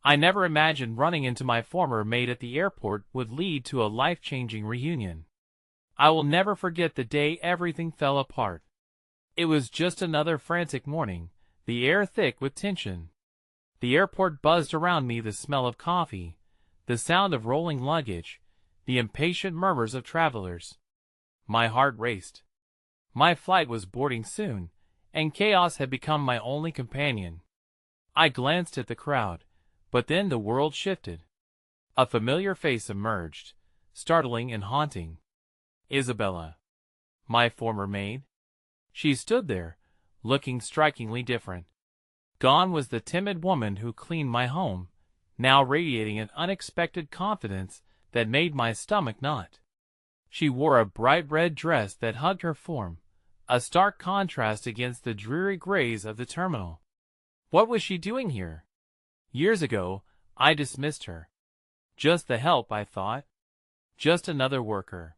I never imagined running into my former maid at the airport would lead to a life-changing reunion. I will never forget the day everything fell apart. It was just another frantic morning, the air thick with tension. The airport buzzed around me, the smell of coffee, the sound of rolling luggage, the impatient murmurs of travelers. My heart raced. My flight was boarding soon, and chaos had become my only companion. I glanced at the crowd, but then the world shifted. A familiar face emerged, startling and haunting. Isabella, my former maid. She stood there, looking strikingly different. Gone was the timid woman who cleaned my home, now radiating an unexpected confidence that made my stomach knot. She wore a bright red dress that hugged her form, a stark contrast against the dreary grays of the terminal. What was she doing here? Years ago, I dismissed her. Just the help, I thought. Just another worker.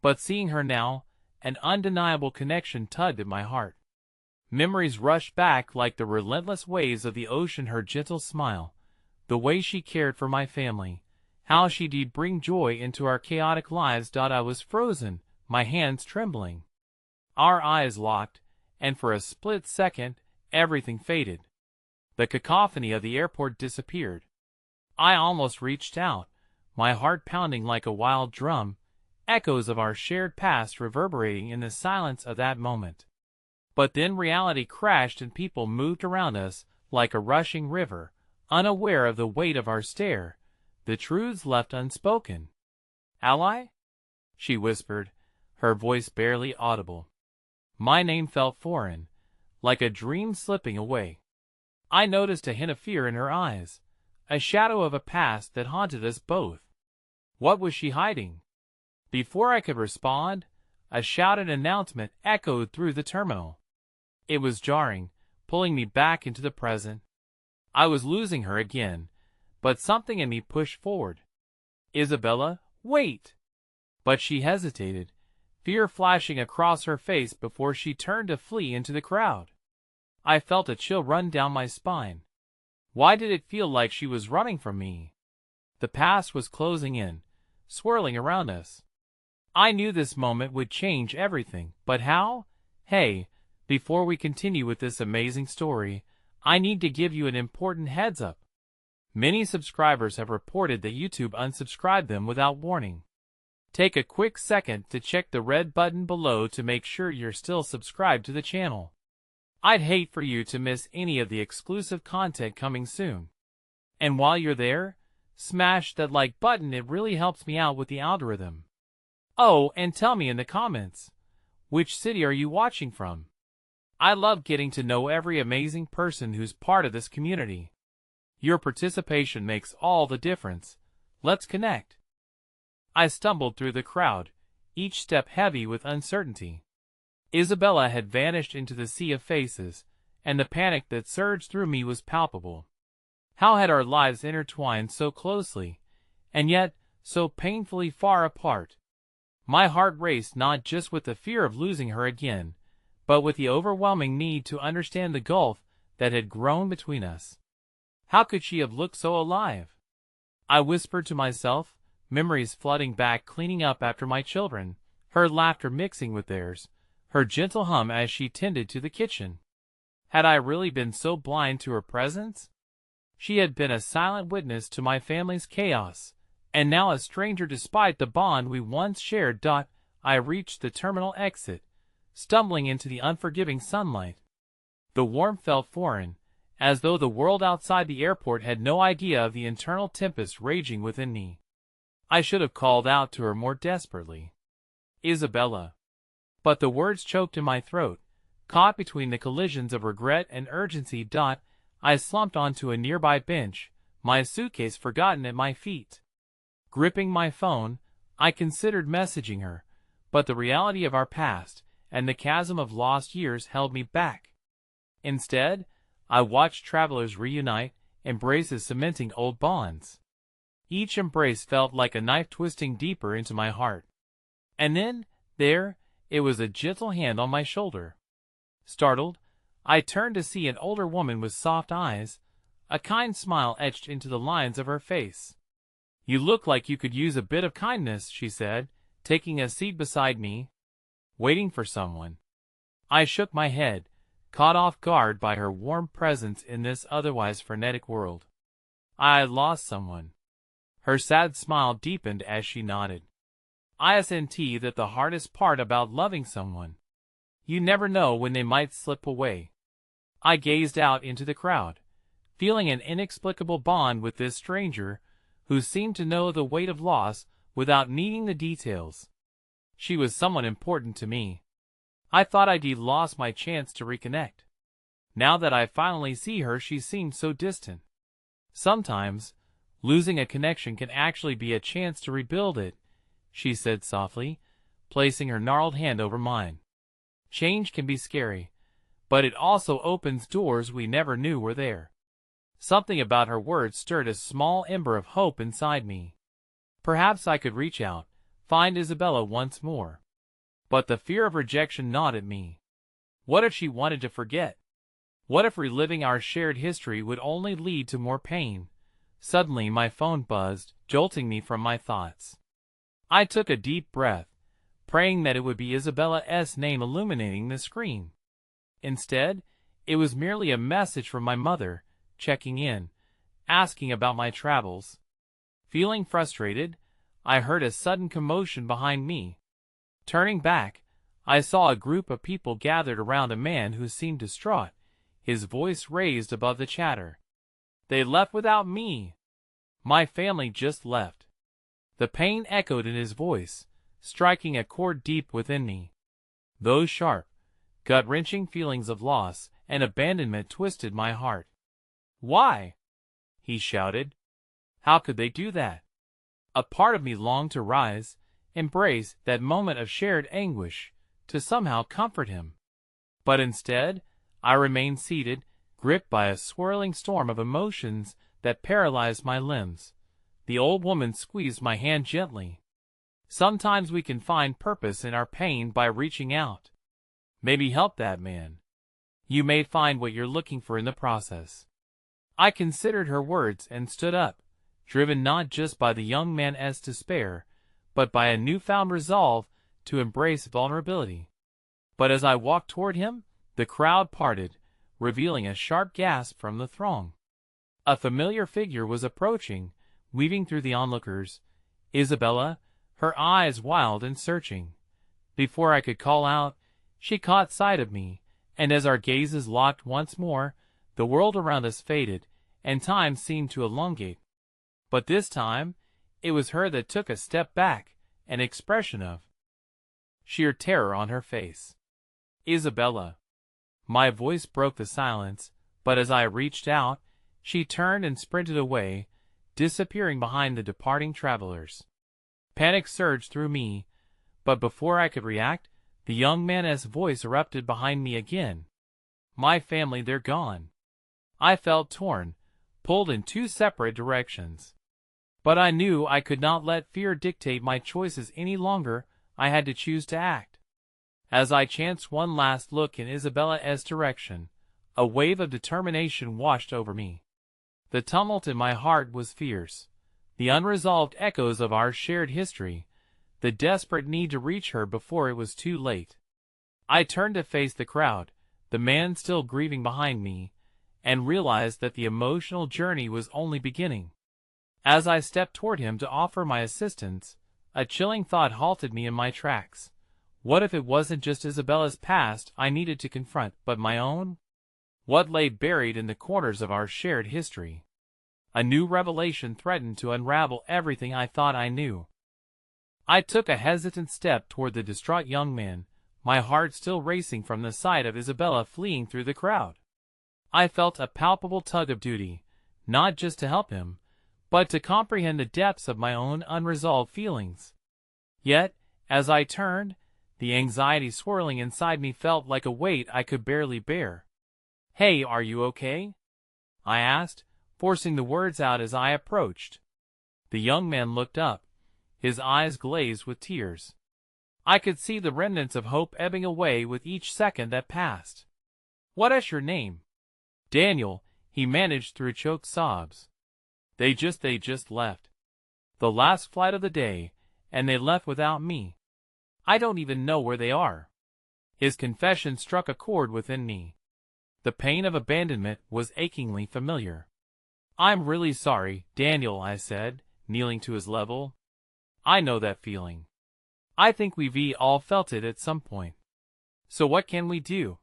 But seeing her now, an undeniable connection tugged at my heart. Memories rushed back like the relentless waves of the ocean, her gentle smile, the way she cared for my family, how she did bring joy into our chaotic lives. I was frozen, my hands trembling. Our eyes locked, and for a split second, everything faded. The cacophony of the airport disappeared. I almost reached out, my heart pounding like a wild drum, echoes of our shared past reverberating in the silence of that moment. But then reality crashed and people moved around us like a rushing river, unaware of the weight of our stare, the truths left unspoken. "Ally?" she whispered, her voice barely audible. My name felt foreign, like a dream slipping away. I noticed a hint of fear in her eyes, a shadow of a past that haunted us both. What was she hiding? Before I could respond, a shouted announcement echoed through the terminal. It was jarring, pulling me back into the present. I was losing her again, but something in me pushed forward. "Isabella, wait!" But she hesitated, fear flashing across her face before she turned to flee into the crowd. I felt a chill run down my spine. Why did it feel like she was running from me? The past was closing in, swirling around us. I knew this moment would change everything, but how? Hey, before we continue with this amazing story, I need to give you an important heads up. Many subscribers have reported that YouTube unsubscribed them without warning. Take a quick second to check the red button below to make sure you're still subscribed to the channel. I'd hate for you to miss any of the exclusive content coming soon. And while you're there, smash that like button, it really helps me out with the algorithm. Oh, and tell me in the comments, which city are you watching from? I love getting to know every amazing person who's part of this community. Your participation makes all the difference. Let's connect. I stumbled through the crowd, each step heavy with uncertainty. Isabella had vanished into the sea of faces, and the panic that surged through me was palpable. How had our lives intertwined so closely, and yet so painfully far apart? My heart raced not just with the fear of losing her again, but with the overwhelming need to understand the gulf that had grown between us. How could she have looked so alive? I whispered to myself, memories flooding back, cleaning up after my children, her laughter mixing with theirs, her gentle hum as she tended to the kitchen. Had I really been so blind to her presence? She had been a silent witness to my family's chaos, and now a stranger despite the bond we once shared. I reached the terminal exit, stumbling into the unforgiving sunlight. The warmth felt foreign, as though the world outside the airport had no idea of the internal tempest raging within me. I should have called out to her more desperately. "Isabella." But the words choked in my throat, caught between the collisions of regret and urgency. I slumped onto a nearby bench, my suitcase forgotten at my feet. Gripping my phone, I considered messaging her, but the reality of our past and the chasm of lost years held me back. Instead, I watched travelers reunite, embraces cementing old bonds. Each embrace felt like a knife twisting deeper into my heart. And then, it was a gentle hand on my shoulder. Startled, I turned to see an older woman with soft eyes, A kind smile etched into the lines of her face. "You look like you could use a bit of kindness," she said, taking a seat beside me. "Waiting for someone?" I shook my head, caught off guard by her warm presence in this otherwise frenetic world. "I had lost someone." Her sad smile deepened as she nodded. "Isn't that the hardest part about loving someone? You never know when they might slip away." I gazed out into the crowd, feeling an inexplicable bond with this stranger who seemed to know the weight of loss without needing the details. She was someone important to me. I thought I'd lost my chance to reconnect. Now that I finally see her, she seemed so distant. "Sometimes, losing a connection can actually be a chance to rebuild it," she said softly, placing her gnarled hand over mine. "Change can be scary, but it also opens doors we never knew were there." Something about her words stirred a small ember of hope inside me. Perhaps I could reach out, find Isabella once more. But the fear of rejection gnawed at me. What if she wanted to forget? What if reliving our shared history would only lead to more pain? Suddenly my phone buzzed, jolting me from my thoughts. I took a deep breath, praying that it would be Isabella's name illuminating the screen. Instead, it was merely a message from my mother, checking in, asking about my travels. Feeling frustrated, I heard a sudden commotion behind me. Turning back, I saw a group of people gathered around a man who seemed distraught, his voice raised above the chatter. "They left without me. My family just left." The pain echoed in his voice, striking a chord deep within me. Those sharp, gut-wrenching feelings of loss and abandonment twisted my heart. "Why?" he shouted. "How could they do that?" A part of me longed to rise, embrace that moment of shared anguish, to somehow comfort him. But instead, I remained seated, gripped by a swirling storm of emotions that paralyzed my limbs. The old woman squeezed my hand gently. "Sometimes we can find purpose in our pain by reaching out. Maybe help that man. You may find what you're looking for in the process." I considered her words and stood up, driven not just by the young man's despair, but by a newfound resolve to embrace vulnerability. But as I walked toward him, the crowd parted, revealing a sharp gasp from the throng. A familiar figure was approaching, weaving through the onlookers. Isabella, her eyes wild and searching. Before I could call out, she caught sight of me, and as our gazes locked once more, the world around us faded, and time seemed to elongate. But this time, it was her that took a step back, an expression of sheer terror on her face. "Isabella." My voice broke the silence, but as I reached out, she turned and sprinted away, disappearing behind the departing travelers. Panic surged through me, but before I could react, the young man's voice erupted behind me again. "My family, they're gone." I felt torn, pulled in two separate directions. But I knew I could not let fear dictate my choices any longer. I had to choose to act. As I chanced one last look in Isabella's direction, a wave of determination washed over me. The tumult in my heart was fierce. The unresolved echoes of our shared history, the desperate need to reach her before it was too late. I turned to face the crowd, the man still grieving behind me, and realized that the emotional journey was only beginning. As I stepped toward him to offer my assistance, a chilling thought halted me in my tracks. What if it wasn't just Isabella's past I needed to confront, but my own? What lay buried in the corners of our shared history? A new revelation threatened to unravel everything I thought I knew. I took a hesitant step toward the distraught young man, my heart still racing from the sight of Isabella fleeing through the crowd. I felt a palpable tug of duty, not just to help him, but to comprehend the depths of my own unresolved feelings. Yet, as I turned, the anxiety swirling inside me felt like a weight I could barely bear. "Hey, are you okay?" I asked, forcing the words out as I approached. The young man looked up, his eyes glazed with tears. I could see the remnants of hope ebbing away with each second that passed. "What is your name?" "Daniel," he managed through choked sobs. They just left. The last flight of the day, and they left without me. I don't even know where they are. His confession struck a chord within me. The pain of abandonment was achingly familiar. I'm really sorry, Daniel, I said, kneeling to his level. I know that feeling. I think we've all felt it at some point. So what can we do?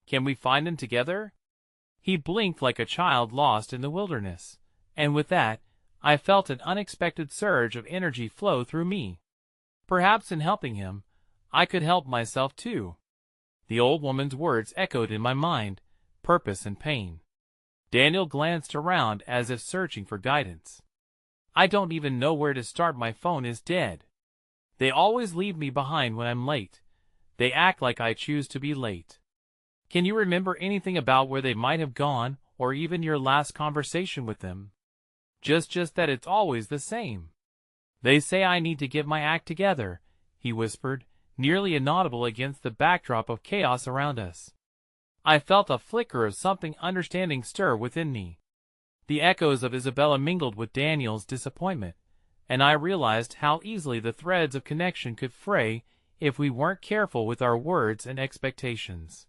Can we find them together? He blinked like a child lost in the wilderness, and with that, I felt an unexpected surge of energy flow through me. Perhaps in helping him, I could help myself too. The old woman's words echoed in my mind, purpose and pain. Daniel glanced around as if searching for guidance. I don't even know where to start. My phone is dead. They always leave me behind when I'm late. They act like I choose to be late. Can you remember anything about where they might have gone, or even your last conversation with them? Just that it's always the same. They say I need to get my act together, he whispered, nearly inaudible against the backdrop of chaos around us. I felt a flicker of something understanding stir within me. The echoes of Isabella mingled with Daniel's disappointment, and I realized how easily the threads of connection could fray if we weren't careful with our words and expectations.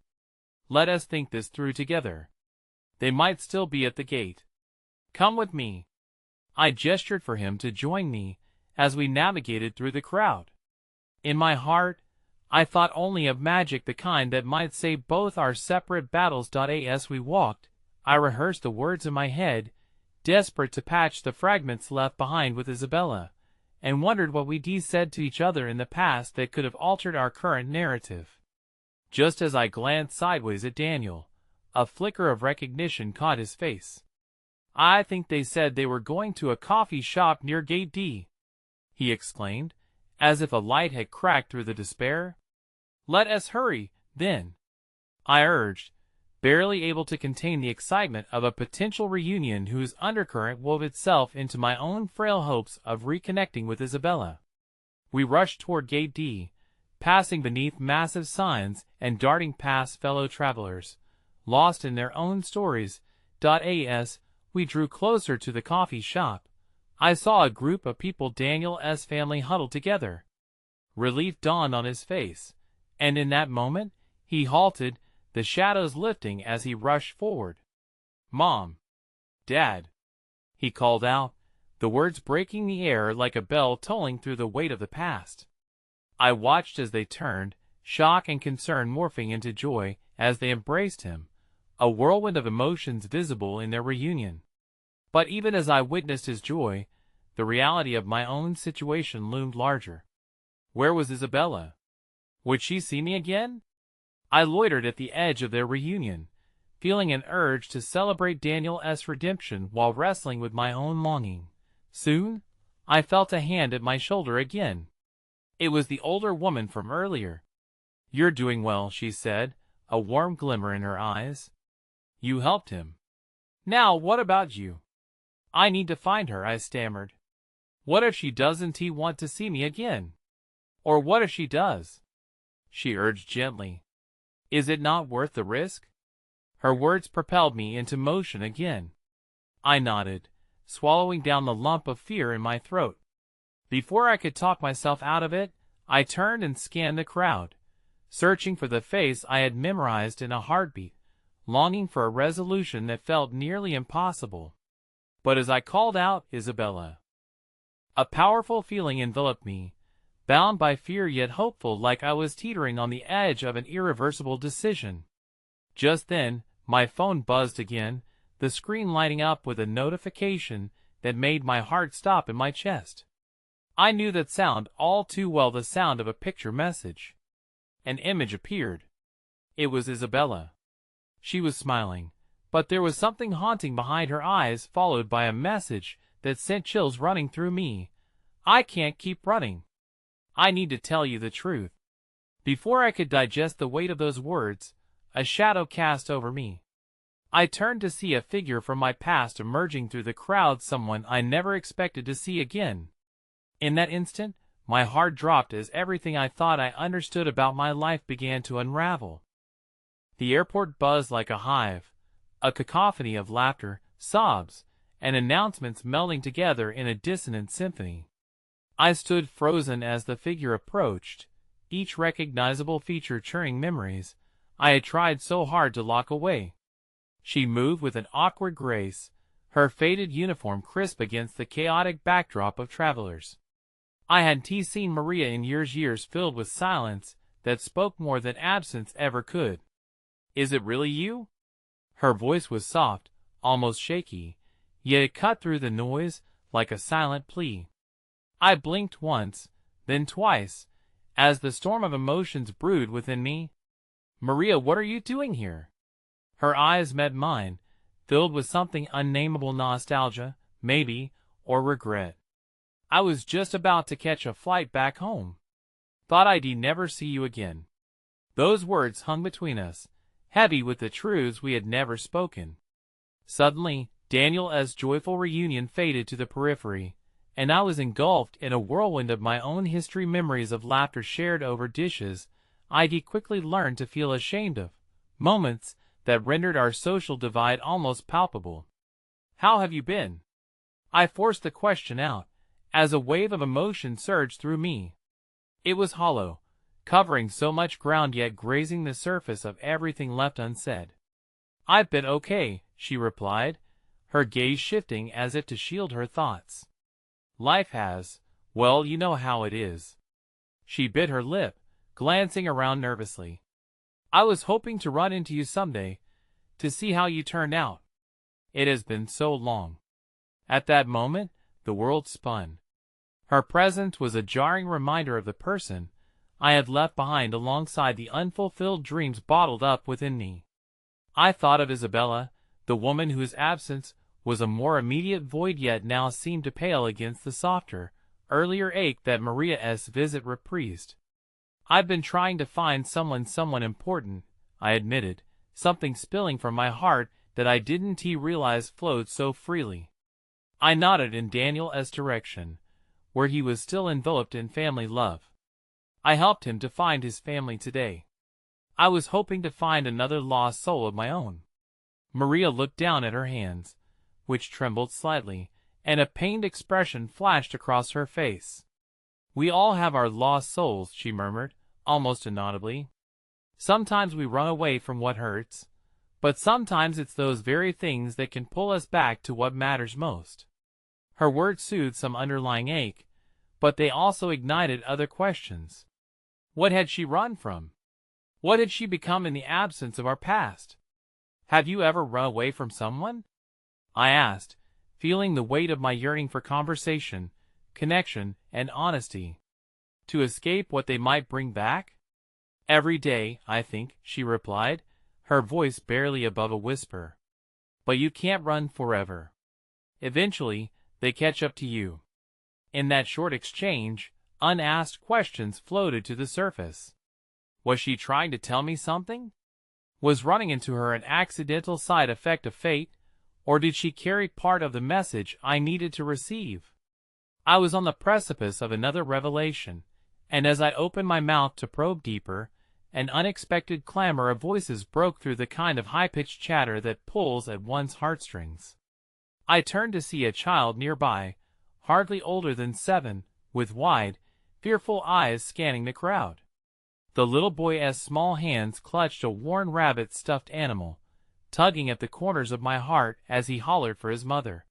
Let us think this through together. They might still be at the gate. Come with me. I gestured for him to join me as we navigated through the crowd. In my heart, I thought only of magic, the kind that might save both our separate battles. As we walked, I rehearsed the words in my head, desperate to patch the fragments left behind with Isabella, and wondered what we'd said to each other in the past that could have altered our current narrative. Just as I glanced sideways at Daniel, a flicker of recognition caught his face. I think they said they were going to a coffee shop near Gate D, he exclaimed, as if a light had cracked through the despair. Let us hurry, then, I urged, barely able to contain the excitement of a potential reunion whose undercurrent wove itself into my own frail hopes of reconnecting with Isabella. We rushed toward Gate D, passing beneath massive signs and darting past fellow travelers, lost in their own stories. As we drew closer to the coffee shop, I saw a group of people. Daniel's family huddled together. Relief dawned on his face, and in that moment, he halted, the shadows lifting as he rushed forward. Mom! Dad! He called out, the words breaking the air like a bell tolling through the weight of the past. I watched as they turned, shock and concern morphing into joy as they embraced him, a whirlwind of emotions visible in their reunion. But even as I witnessed his joy, the reality of my own situation loomed larger. Where was Isabella? Would she see me again? I loitered at the edge of their reunion, feeling an urge to celebrate Daniel's redemption while wrestling with my own longing. Soon, I felt a hand at my shoulder again. It was the older woman from earlier. You're doing well, she said, a warm glimmer in her eyes. You helped him. Now what about you? I need to find her, I stammered. What if she doesn't want to see me again? Or what if she does? She urged gently. Is it not worth the risk? Her words propelled me into motion again. I nodded, swallowing down the lump of fear in my throat. Before I could talk myself out of it, I turned and scanned the crowd, searching for the face I had memorized in a heartbeat, longing for a resolution that felt nearly impossible. But as I called out, Isabella, a powerful feeling enveloped me, bound by fear yet hopeful, like I was teetering on the edge of an irreversible decision. Just then, my phone buzzed again, the screen lighting up with a notification that made my heart stop in my chest. I knew that sound all too well, the sound of a picture message. An image appeared. It was Isabella. She was smiling, but there was something haunting behind her eyes, followed by a message that sent chills running through me. I can't keep running. I need to tell you the truth. Before I could digest the weight of those words, a shadow cast over me. I turned to see a figure from my past emerging through the crowd, someone I never expected to see again. In that instant, my heart dropped as everything I thought I understood about my life began to unravel. The airport buzzed like a hive, a cacophony of laughter, sobs, and announcements melding together in a dissonant symphony. I stood frozen as the figure approached, each recognizable feature churning memories I had tried so hard to lock away. She moved with an awkward grace, her faded uniform crisp against the chaotic backdrop of travelers. I hadn't seen Maria in years filled with silence that spoke more than absence ever could. "Is it really you?" Her voice was soft, almost shaky, yet it cut through the noise like a silent plea. I blinked once, then twice, as the storm of emotions brewed within me. "Maria, what are you doing here?" Her eyes met mine, filled with something unnameable, nostalgia, maybe, or regret. "I was just about to catch a flight back home. Thought I'd never see you again." Those words hung between us, heavy with the truths we had never spoken. Suddenly, Daniel's joyful reunion faded to the periphery, and I was engulfed in a whirlwind of my own history, memories of laughter shared over dishes I'd quickly learned to feel ashamed of, moments that rendered our social divide almost palpable. "How have you been?" I forced the question out, as a wave of emotion surged through me. It was hollow, covering so much ground yet grazing the surface of everything left unsaid. "I've been okay," she replied, her gaze shifting as if to shield her thoughts. "Life has, well, you know how it is." She bit her lip, glancing around nervously. "I was hoping to run into you someday, to see how you turned out. It has been so long." At that moment, the world spun. Her presence was a jarring reminder of the person I had left behind alongside the unfulfilled dreams bottled up within me. I thought of Isabella, the woman whose absence was a more immediate void yet now seemed to pale against the softer, earlier ache that Maria's visit reprised. "I've been trying to find someone important," I admitted, something spilling from my heart that I didn't realize flowed so freely. I nodded in Daniel's direction, where he was still enveloped in family love. "I helped him to find his family today. I was hoping to find another lost soul of my own." Maria looked down at her hands, which trembled slightly, and a pained expression flashed across her face. "We all have our lost souls," she murmured, almost inaudibly. "Sometimes we run away from what hurts, but sometimes it's those very things that can pull us back to what matters most." Her words soothed some underlying ache, but they also ignited other questions. What had she run from? What had she become in the absence of our past? "Have you ever run away from someone?" I asked, feeling the weight of my yearning for conversation, connection, and honesty. To escape what they might bring back? "Every day, I think," she replied, her voice barely above a whisper. "But you can't run forever. Eventually, they catch up to you." In that short exchange, unasked questions floated to the surface. Was she trying to tell me something? Was running into her an accidental side effect of fate, or did she carry part of the message I needed to receive? I was on the precipice of another revelation, and as I opened my mouth to probe deeper, an unexpected clamor of voices broke through the kind of high-pitched chatter that pulls at one's heartstrings. I turned to see a child nearby, hardly older than 7, with wide, fearful eyes scanning the crowd. The little boy's small hands clutched a worn rabbit stuffed animal, tugging at the corners of my heart as he hollered for his mother.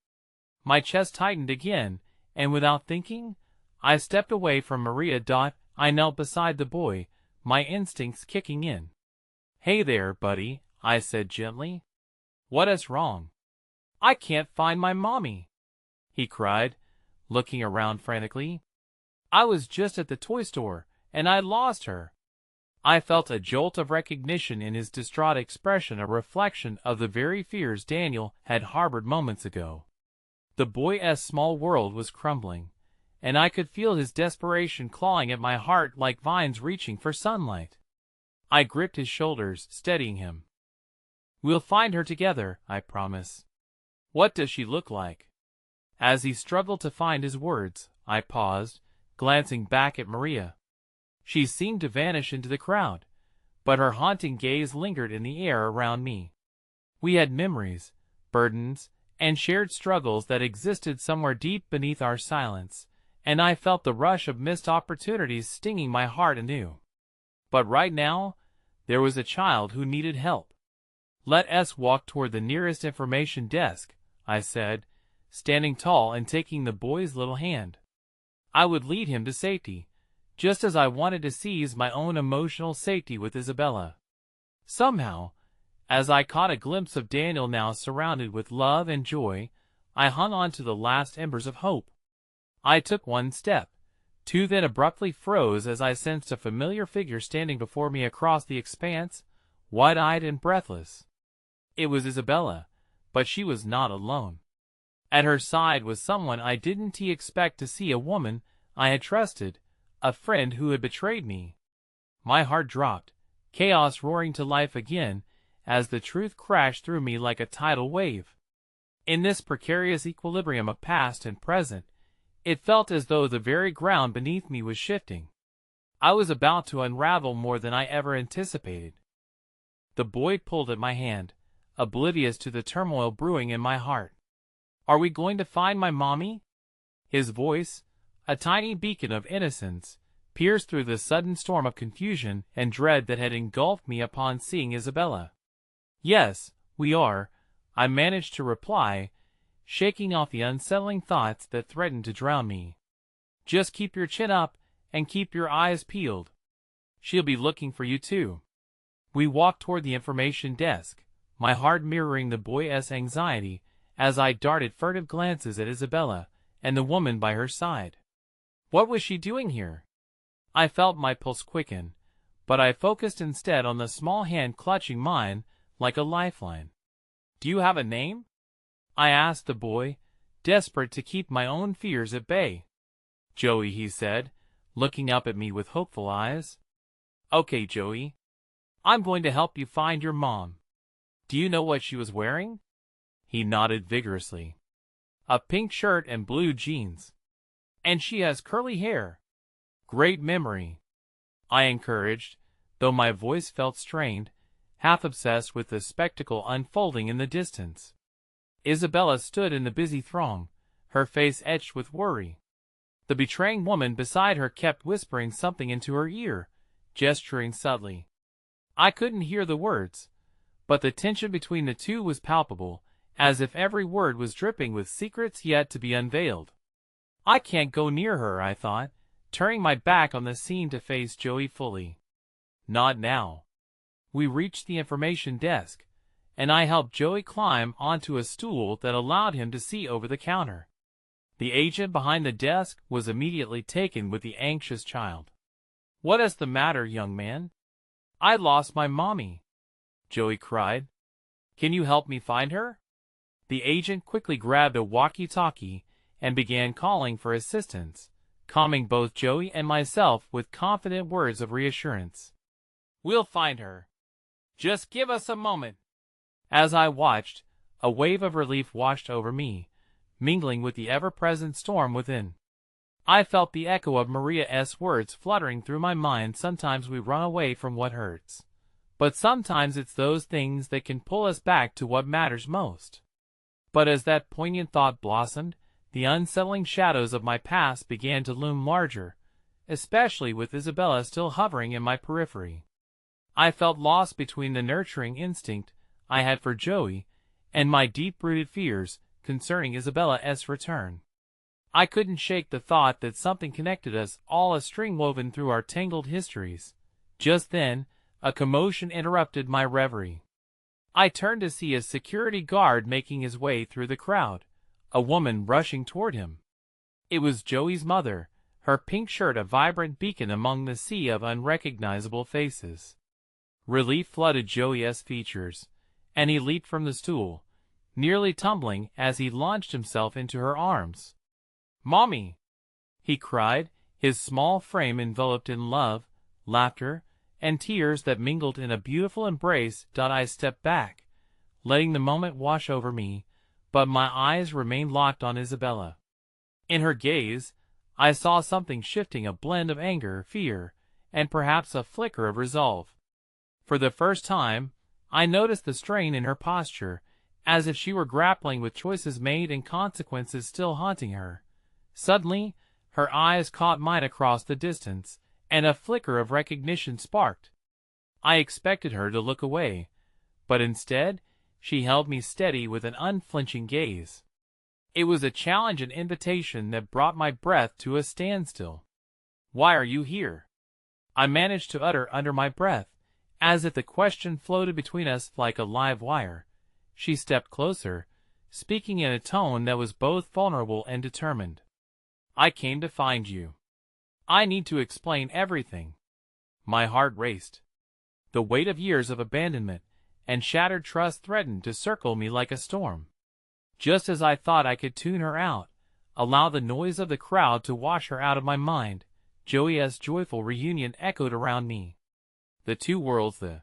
My chest tightened again, and without thinking, I stepped away from Maria. I knelt beside the boy, my instincts kicking in. "Hey there, buddy," I said gently. "What's wrong?" "I can't find my mommy," he cried, looking around frantically. "I was just at the toy store, and I lost her." I felt a jolt of recognition in his distraught expression, a reflection of the very fears Daniel had harbored moments ago. The boy's small world was crumbling, and I could feel his desperation clawing at my heart like vines reaching for sunlight. I gripped his shoulders, steadying him. "We'll find her together, I promise." "What does she look like?" As he struggled to find his words, I paused, glancing back at Maria. She seemed to vanish into the crowd, but her haunting gaze lingered in the air around me. We had memories, burdens, and shared struggles that existed somewhere deep beneath our silence, and I felt the rush of missed opportunities stinging my heart anew. But right now, there was a child who needed help. "Let us walk toward the nearest information desk," I said, standing tall and taking the boy's little hand. I would lead him to safety, just as I wanted to seize my own emotional safety with Isabella. Somehow, as I caught a glimpse of Daniel now surrounded with love and joy, I hung on to the last embers of hope. I took one step, two, then abruptly froze as I sensed a familiar figure standing before me across the expanse, wide-eyed and breathless. It was Isabella, but she was not alone. At her side was someone I didn't expect to see, a woman I had trusted, a friend who had betrayed me. My heart dropped, chaos roaring to life again, as the truth crashed through me like a tidal wave. In this precarious equilibrium of past and present, it felt as though the very ground beneath me was shifting. I was about to unravel more than I ever anticipated. The boy pulled at my hand, oblivious to the turmoil brewing in my heart. "Are we going to find my mommy?" His voice, a tiny beacon of innocence, pierced through the sudden storm of confusion and dread that had engulfed me upon seeing Isabella. "Yes, we are," I managed to reply, shaking off the unsettling thoughts that threatened to drown me. "Just keep your chin up and keep your eyes peeled. She'll be looking for you too." We walked toward the information desk, my heart mirroring the boy's anxiety as I darted furtive glances at Isabella and the woman by her side. What was she doing here? I felt my pulse quicken, but I focused instead on the small hand clutching mine like a lifeline. "Do you have a name?" I asked the boy, desperate to keep my own fears at bay. "Joey," he said, looking up at me with hopeful eyes. "Okay, Joey. I'm going to help you find your mom. Do you know what she was wearing?" He nodded vigorously. "A pink shirt and blue jeans. And she has curly hair." "Great memory," I encouraged, though my voice felt strained, half obsessed with the spectacle unfolding in the distance. Isabella stood in the busy throng, her face etched with worry. The betraying woman beside her kept whispering something into her ear, gesturing subtly. I couldn't hear the words, but the tension between the two was palpable, as if every word was dripping with secrets yet to be unveiled. I can't go near her, I thought, turning my back on the scene to face Joey fully. Not now. We reached the information desk, and I helped Joey climb onto a stool that allowed him to see over the counter. The agent behind the desk was immediately taken with the anxious child. "What is the matter, young man?" "I lost my mommy," Joey cried. "Can you help me find her?" The agent quickly grabbed a walkie-talkie and began calling for assistance, calming both Joey and myself with confident words of reassurance. "We'll find her. Just give us a moment." As I watched, a wave of relief washed over me, mingling with the ever-present storm within. I felt the echo of Maria's words fluttering through my mind. Sometimes we run away from what hurts, but sometimes it's those things that can pull us back to what matters most. But as that poignant thought blossomed, the unsettling shadows of my past began to loom larger, especially with Isabella still hovering in my periphery. I felt lost between the nurturing instinct I had for Joey and my deep-rooted fears concerning Isabella's return. I couldn't shake the thought that something connected us all, a string woven through our tangled histories. Just then, a commotion interrupted my reverie. I turned to see a security guard making his way through the crowd, a woman rushing toward him. It was Joey's mother, her pink shirt a vibrant beacon among the sea of unrecognizable faces. Relief flooded Joey's features, and he leaped from the stool, nearly tumbling as he launched himself into her arms. "Mommy!" he cried, his small frame enveloped in love, laughter, and tears that mingled in a beautiful embrace. I stepped back, letting the moment wash over me, but my eyes remained locked on Isabella. In her gaze, I saw something shifting, a blend of anger, fear, and perhaps a flicker of resolve. For the first time, I noticed the strain in her posture, as if she were grappling with choices made and consequences still haunting her. Suddenly, her eyes caught mine across the distance, and a flicker of recognition sparked. I expected her to look away, but instead, she held me steady with an unflinching gaze. It was a challenge and invitation that brought my breath to a standstill. "Why are you here?" I managed to utter under my breath, as if the question floated between us like a live wire. She stepped closer, speaking in a tone that was both vulnerable and determined. "I came to find you. I need to explain everything." My heart raced. The weight of years of abandonment and shattered trust threatened to circle me like a storm. Just as I thought I could tune her out, allow the noise of the crowd to wash her out of my mind, Joey's joyful reunion echoed around me. The two worlds, the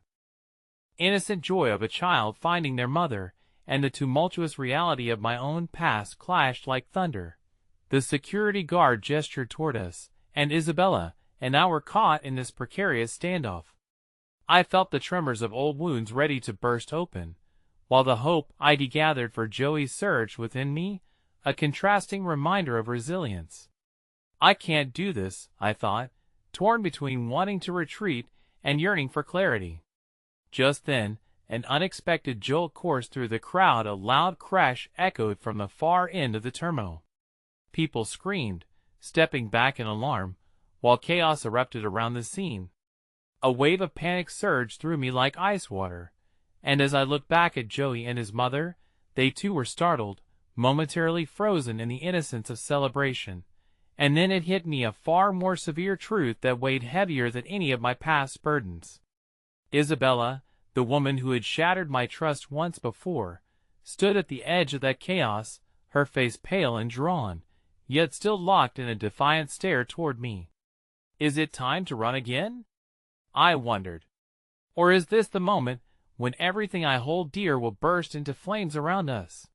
innocent joy of a child finding their mother, and the tumultuous reality of my own past clashed like thunder. The security guard gestured toward us, and Isabella and I were caught in this precarious standoff. I felt the tremors of old wounds ready to burst open, while the hope I'd gathered for Joey surged within me, a contrasting reminder of resilience. I can't do this, I thought, torn between wanting to retreat and yearning for clarity. Just then, an unexpected jolt coursed through the crowd. A loud crash echoed from the far end of the turmoil. People screamed, stepping back in alarm, while chaos erupted around the scene. A wave of panic surged through me like ice water, and as I looked back at Joey and his mother, they too were startled, momentarily frozen in the innocence of celebration. And then it hit me, a far more severe truth that weighed heavier than any of my past burdens. Isabella, the woman who had shattered my trust once before, stood at the edge of that chaos, her face pale and drawn, yet still locked in a defiant stare toward me. Is it time to run again? I wondered. Or is this the moment when everything I hold dear will burst into flames around us?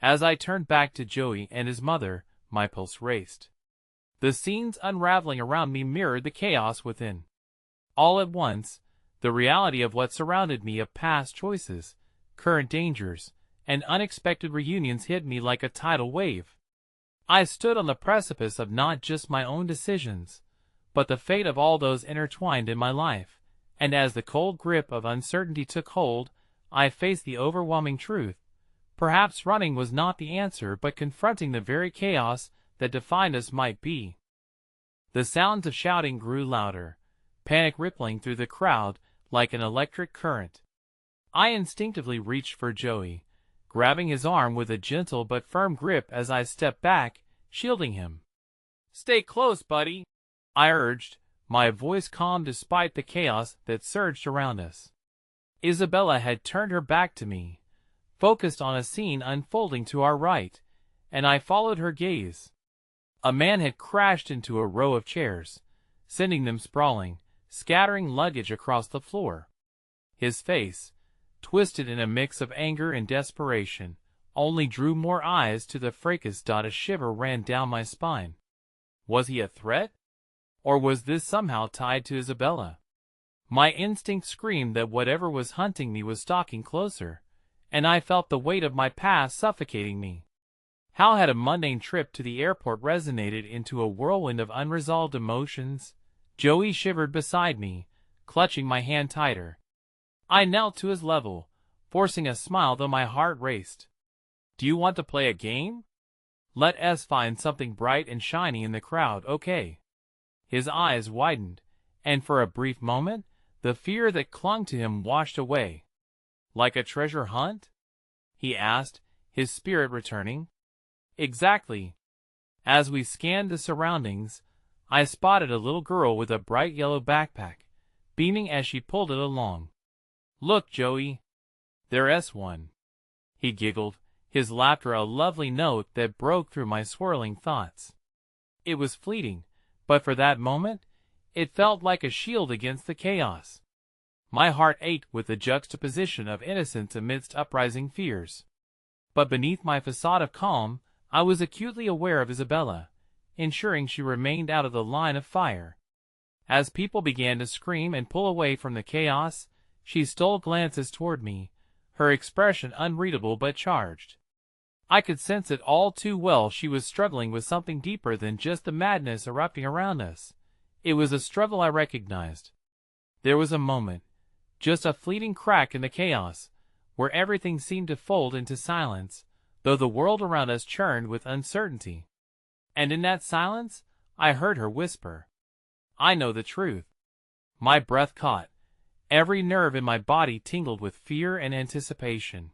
As I turned back to Joey and his mother, my pulse raced. The scenes unraveling around me mirrored the chaos within. All at once, the reality of what surrounded me, of past choices, current dangers, and unexpected reunions hit me like a tidal wave. I stood on the precipice of not just my own decisions, but the fate of all those intertwined in my life, and as the cold grip of uncertainty took hold, I faced the overwhelming truth. Perhaps running was not the answer, but confronting the very chaos that defined us might be. The sounds of shouting grew louder, panic rippling through the crowd like an electric current. I instinctively reached for Joey, grabbing his arm with a gentle but firm grip as I stepped back, shielding him. "Stay close, buddy," I urged, my voice calm despite the chaos that surged around us. Isabella had turned her back to me, focused on a scene unfolding to our right, and I followed her gaze. A man had crashed into a row of chairs, sending them sprawling, scattering luggage across the floor. His face, twisted in a mix of anger and desperation, only drew more eyes to the fracas. A shiver ran down my spine. Was he a threat? Or was this somehow tied to Isabella? My instinct screamed that whatever was hunting me was stalking closer, and I felt the weight of my past suffocating me. How had a mundane trip to the airport resonated into a whirlwind of unresolved emotions? Joey shivered beside me, clutching my hand tighter. I knelt to his level, forcing a smile though my heart raced. "Do you want to play a game? Let us find something bright and shiny in the crowd, okay?" His eyes widened, and for a brief moment, the fear that clung to him washed away. "Like a treasure hunt?" he asked, his spirit returning. "Exactly." As we scanned the surroundings, I spotted a little girl with a bright yellow backpack, beaming as she pulled it along. "Look, Joey. There's one." He giggled, his laughter a lovely note that broke through my swirling thoughts. It was fleeting, but for that moment, it felt like a shield against the chaos. My heart ached with the juxtaposition of innocence amidst uprising fears. But beneath my facade of calm, I was acutely aware of Isabella, ensuring she remained out of the line of fire. As people began to scream and pull away from the chaos, She stole glances toward me, her expression unreadable but charged. I could sense it all too well. She was struggling with something deeper than just the madness erupting around us. It was a struggle I recognized. There was a moment, just a fleeting crack in the chaos, where everything seemed to fold into silence, though the world around us churned with uncertainty. And in that silence, I heard her whisper, "I know the truth." My breath caught. Every nerve in my body tingled with fear and anticipation.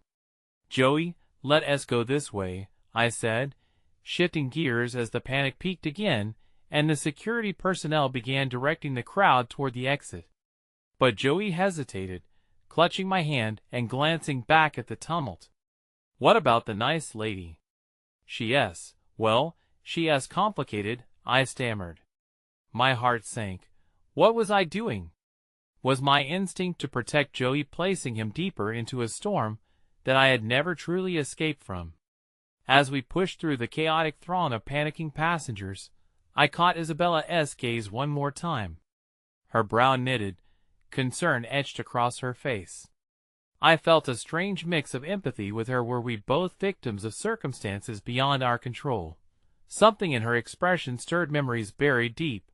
"Joey, let us go this way," I said, shifting gears as the panic peaked again, and the security personnel began directing the crowd toward the exit. But Joey hesitated, clutching my hand and glancing back at the tumult. "What about the nice lady?" Well, she complicated," I stammered. My heart sank. What was I doing? Was my instinct to protect Joey placing him deeper into a storm that I had never truly escaped from? As we pushed through the chaotic throng of panicking passengers, I caught Isabella's gaze one more time. Her brow knitted, concern etched across her face. I felt a strange mix of empathy with her. Were we both victims of circumstances beyond our control? Something in her expression stirred memories buried deep.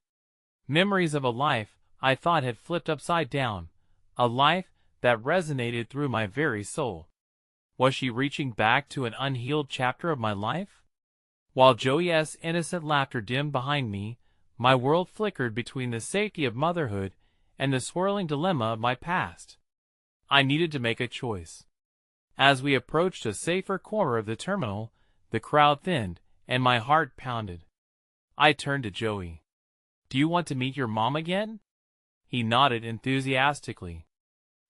Memories of a life I thought had flipped upside down, a life that resonated through my very soul. Was she reaching back to an unhealed chapter of my life? While Joey's innocent laughter dimmed behind me, my world flickered between the safety of motherhood and the swirling dilemma of my past. I needed to make a choice. As we approached a safer corner of the terminal, the crowd thinned, and my heart pounded. I turned to Joey. "Do you want to meet your mom again?" He nodded enthusiastically.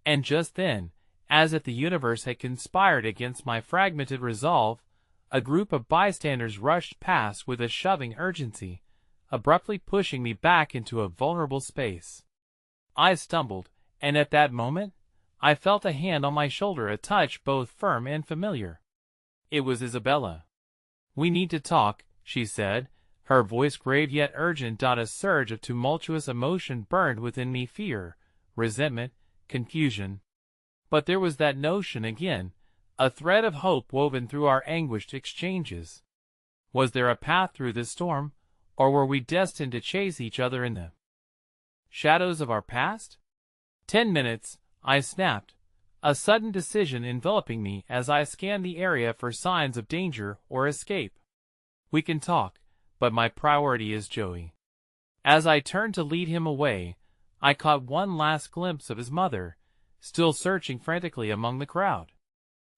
And just then, as if the universe had conspired against my fragmented resolve, a group of bystanders rushed past with a shoving urgency, abruptly pushing me back into a vulnerable space. I stumbled, and at that moment, I felt a hand on my shoulder, a touch both firm and familiar. It was Isabella. "We need to talk," she said, her voice grave yet urgent. A surge of tumultuous emotion burned within me, fear, resentment, confusion. But there was that notion again, a thread of hope woven through our anguished exchanges. Was there a path through this storm, or were we destined to chase each other in the shadows of our past? 10 minutes, I snapped, a sudden decision enveloping me as I scanned the area for signs of danger or escape. "We can talk, but my priority is Joey." As I turned to lead him away, I caught one last glimpse of his mother, still searching frantically among the crowd.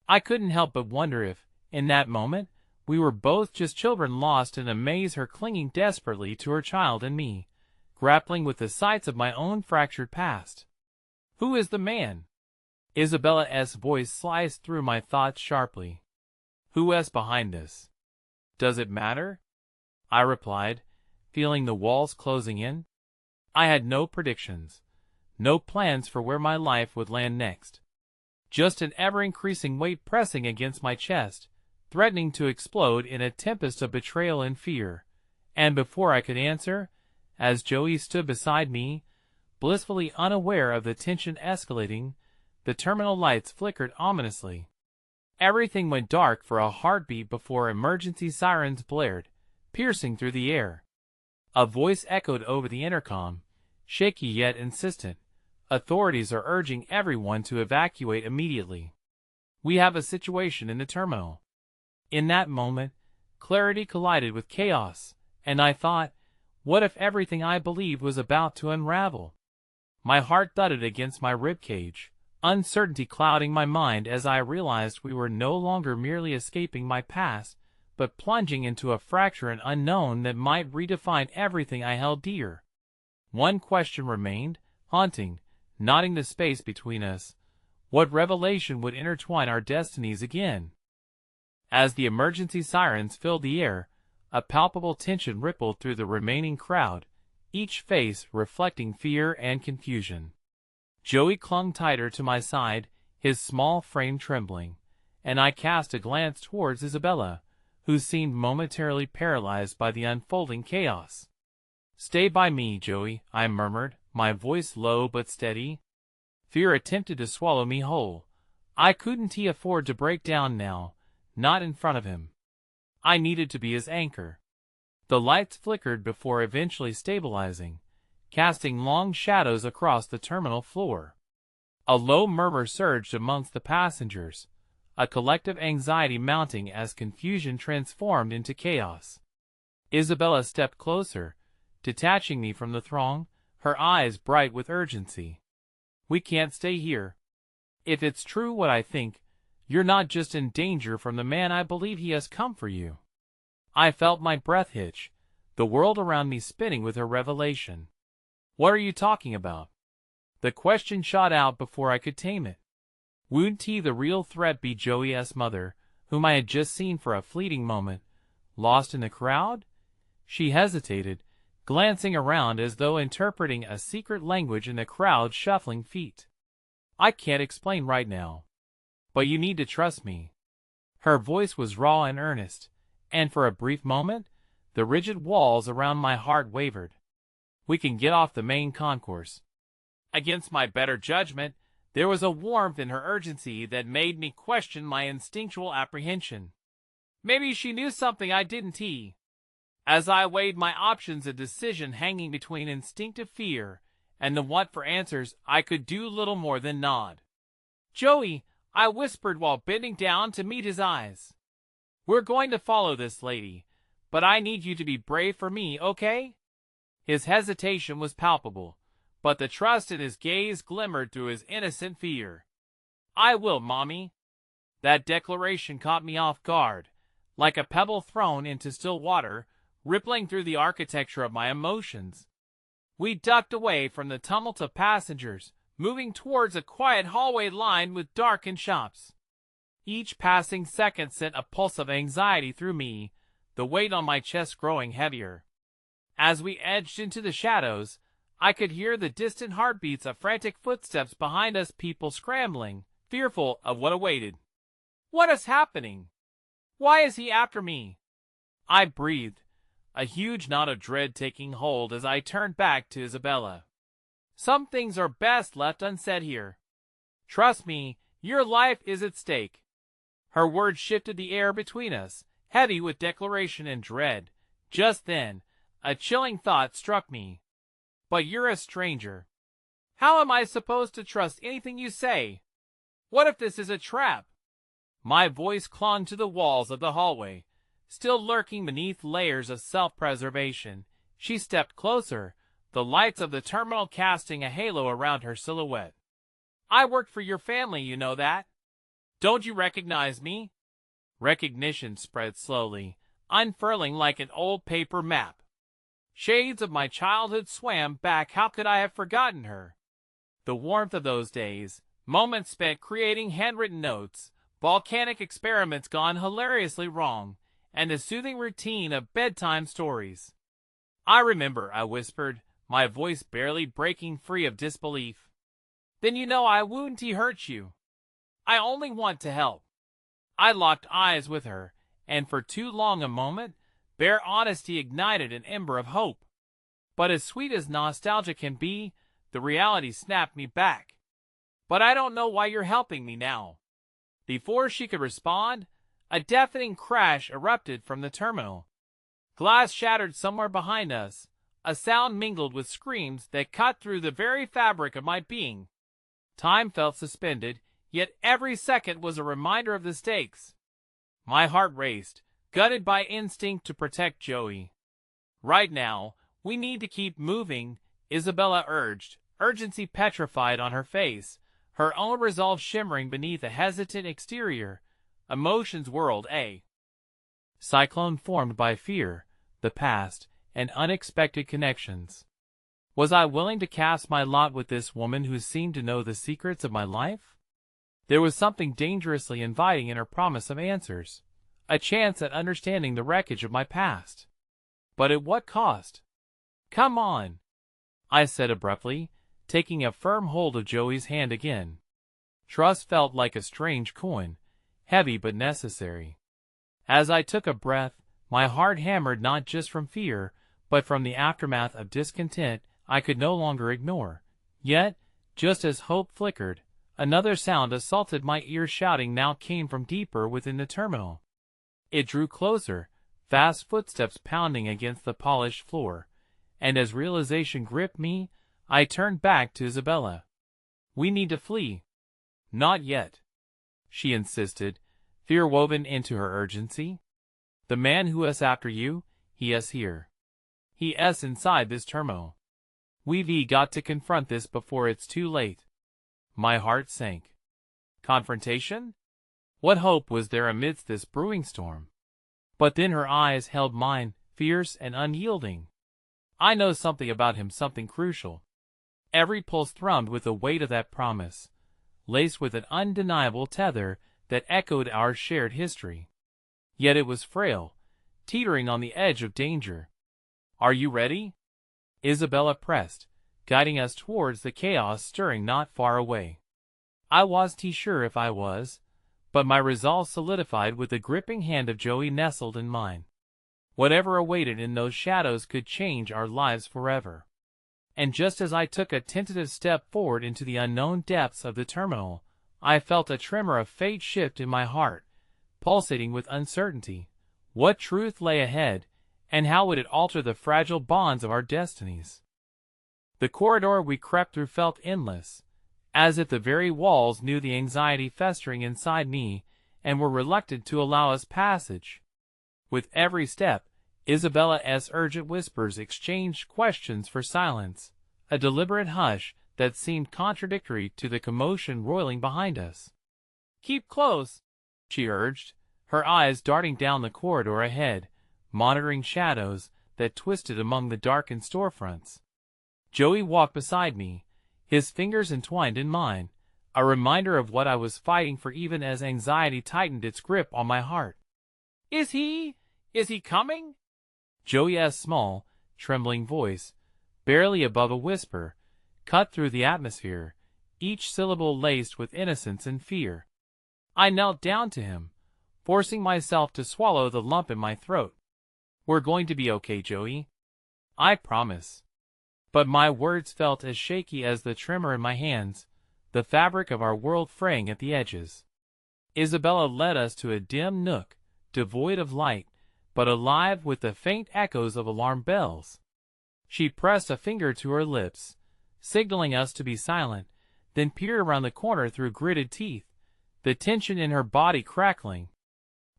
I couldn't help but wonder if, in that moment, we were both just children lost in a maze, her clinging desperately to her child and me, grappling with the sights of my own fractured past. "Who is the man?" Isabella's voice sliced through my thoughts sharply. "Who is behind this? Does it matter?" I replied, feeling the walls closing in. I had no predictions, no plans for where my life would land next. Just an ever-increasing weight pressing against my chest, threatening to explode in a tempest of betrayal and fear. And before I could answer, as Joey stood beside me, blissfully unaware of the tension escalating, the terminal lights flickered ominously. Everything went dark for a heartbeat before emergency sirens blared, piercing through the air. A voice echoed over the intercom, shaky yet insistent. "Authorities are urging everyone to evacuate immediately. We have a situation in the terminal." In that moment, clarity collided with chaos, and I thought, what if everything I believed was about to unravel? My heart thudded against my ribcage, uncertainty clouding my mind as I realized we were no longer merely escaping my past, but plunging into a fracture and unknown that might redefine everything I held dear. One question remained, haunting, knotting the space between us. What revelation would intertwine our destinies again? As the emergency sirens filled the air, a palpable tension rippled through the remaining crowd, each face reflecting fear and confusion. Joey clung tighter to my side, his small frame trembling, and I cast a glance towards Isabella, who seemed momentarily paralyzed by the unfolding chaos. "Stay by me, Joey," I murmured, my voice low but steady. Fear attempted to swallow me whole. I couldn't afford to break down now, not in front of him. I needed to be his anchor. The lights flickered before eventually stabilizing, casting long shadows across the terminal floor. A low murmur surged amongst the passengers, a collective anxiety mounting as confusion transformed into chaos. Isabella stepped closer, detaching me from the throng, her eyes bright with urgency. "We can't stay here. If it's true what I think, you're not just in danger from the man I believe he has come for you." I felt my breath hitch, the world around me spinning with her revelation. "What are you talking about?" The question shot out before I could tame it. Wouldn't the real threat be Joey's mother, whom I had just seen for a fleeting moment, lost in the crowd? She hesitated, glancing around as though interpreting a secret language in the crowd's shuffling feet. "I can't explain right now. But you need to trust me." Her voice was raw and earnest, and for a brief moment, the rigid walls around my heart wavered. "We can get off the main concourse." Against my better judgment, there was a warmth in her urgency that made me question my instinctual apprehension. Maybe she knew something I didn't. As I weighed my options, a decision hanging between instinctive fear and the want for answers, I could do little more than nod. "Joey," I whispered while bending down to meet his eyes. "We're going to follow this lady, but I need you to be brave for me, okay?" His hesitation was palpable, but the trust in his gaze glimmered through his innocent fear. "I will, Mommy." That declaration caught me off guard, like a pebble thrown into still water, rippling through the architecture of my emotions. We ducked away from the tumult of passengers, moving towards a quiet hallway lined with darkened shops. Each passing second sent a pulse of anxiety through me, the weight on my chest growing heavier. As we edged into the shadows, I could hear the distant heartbeats of frantic footsteps behind us, people scrambling, fearful of what awaited. "What is happening? Why is he after me?" I breathed, a huge knot of dread taking hold as I turned back to Isabella. "Some things are best left unsaid here. Trust me, your life is at stake." Her words shifted the air between us, heavy with declaration and dread. Just then, a chilling thought struck me. "But you're a stranger. How am I supposed to trust anything you say? What if this is a trap?" My voice clung to the walls of the hallway, still lurking beneath layers of self-preservation. She stepped closer, the lights of the terminal casting a halo around her silhouette. "I worked for your family, you know that. Don't you recognize me?" Recognition spread slowly, unfurling like an old paper map. Shades of my childhood swam back. How could I have forgotten her? The warmth of those days, moments spent creating handwritten notes, volcanic experiments gone hilariously wrong, and the soothing routine of bedtime stories. "I remember," I whispered, my voice barely breaking free of disbelief. "Then you know I wouldn't hurt you. I only want to help." I locked eyes with her, and for too long a moment, bare honesty ignited an ember of hope. But as sweet as nostalgia can be, the reality snapped me back. "But I don't know why you're helping me now." Before she could respond, a deafening crash erupted from the terminal. Glass shattered somewhere behind us, a sound mingled with screams that cut through the very fabric of my being. Time felt suspended, yet every second was a reminder of the stakes. My heart raced, gutted by instinct to protect Joey. "Right now, we need to keep moving," Isabella urged, urgency petrified on her face, her own resolve shimmering beneath a hesitant exterior. Emotions whirled, a cyclone formed by fear, the past, and unexpected connections. Was I willing to cast my lot with this woman who seemed to know the secrets of my life? There was something dangerously inviting in her promise of answers, a chance at understanding the wreckage of my past. But at what cost? "Come on," I said abruptly, taking a firm hold of Joey's hand again. Trust felt like a strange coin, heavy but necessary. As I took a breath, my heart hammered not just from fear, but from the aftermath of discontent I could no longer ignore. Yet, Just as hope flickered, another sound assaulted my ear. Shouting now came from deeper within the terminal. It drew closer, fast footsteps pounding against the polished floor, and as realization gripped me, I turned back to Isabella. "We need to flee." "Not yet," she insisted, fear woven into her urgency. "The man who is after you, he is here. He is inside this terminal. We've got to confront this before it's too late." My heart sank. Confrontation? What hope was there amidst this brewing storm? But then her eyes held mine, fierce and unyielding. I know something about him, something crucial. Every pulse thrummed with the weight of that promise, laced with an undeniable tether that echoed our shared history. Yet it was frail, teetering on the edge of danger. "Are you ready?" Isabella pressed, guiding us towards the chaos stirring not far away. I wasn't sure if I was, but my resolve solidified with the gripping hand of Joey nestled in mine. Whatever awaited in those shadows could change our lives forever. And just as I took a tentative step forward into the unknown depths of the terminal, I felt a tremor of fate shift in my heart, pulsating with uncertainty. What truth lay ahead, and how would it alter the fragile bonds of our destinies? The corridor we crept through felt endless, as if the very walls knew the anxiety festering inside me and were reluctant to allow us passage. With every step, Isabella's urgent whispers exchanged questions for silence, a deliberate hush that seemed contradictory to the commotion roiling behind us. "Keep close," she urged, her eyes darting down the corridor ahead, monitoring shadows that twisted among the darkened storefronts. Joey walked beside me, his fingers entwined in mine, a reminder of what I was fighting for even as anxiety tightened its grip on my heart. Is he coming?" Joey's small, trembling voice, barely above a whisper, cut through the atmosphere, each syllable laced with innocence and fear. I knelt down to him, forcing myself to swallow the lump in my throat. "We're going to be okay, Joey. I promise." But my words felt as shaky as the tremor in my hands, the fabric of our world fraying at the edges. Isabella led us to a dim nook, devoid of light, but alive with the faint echoes of alarm bells. She pressed a finger to her lips, signaling us to be silent, then peered around the corner through gritted teeth, the tension in her body crackling.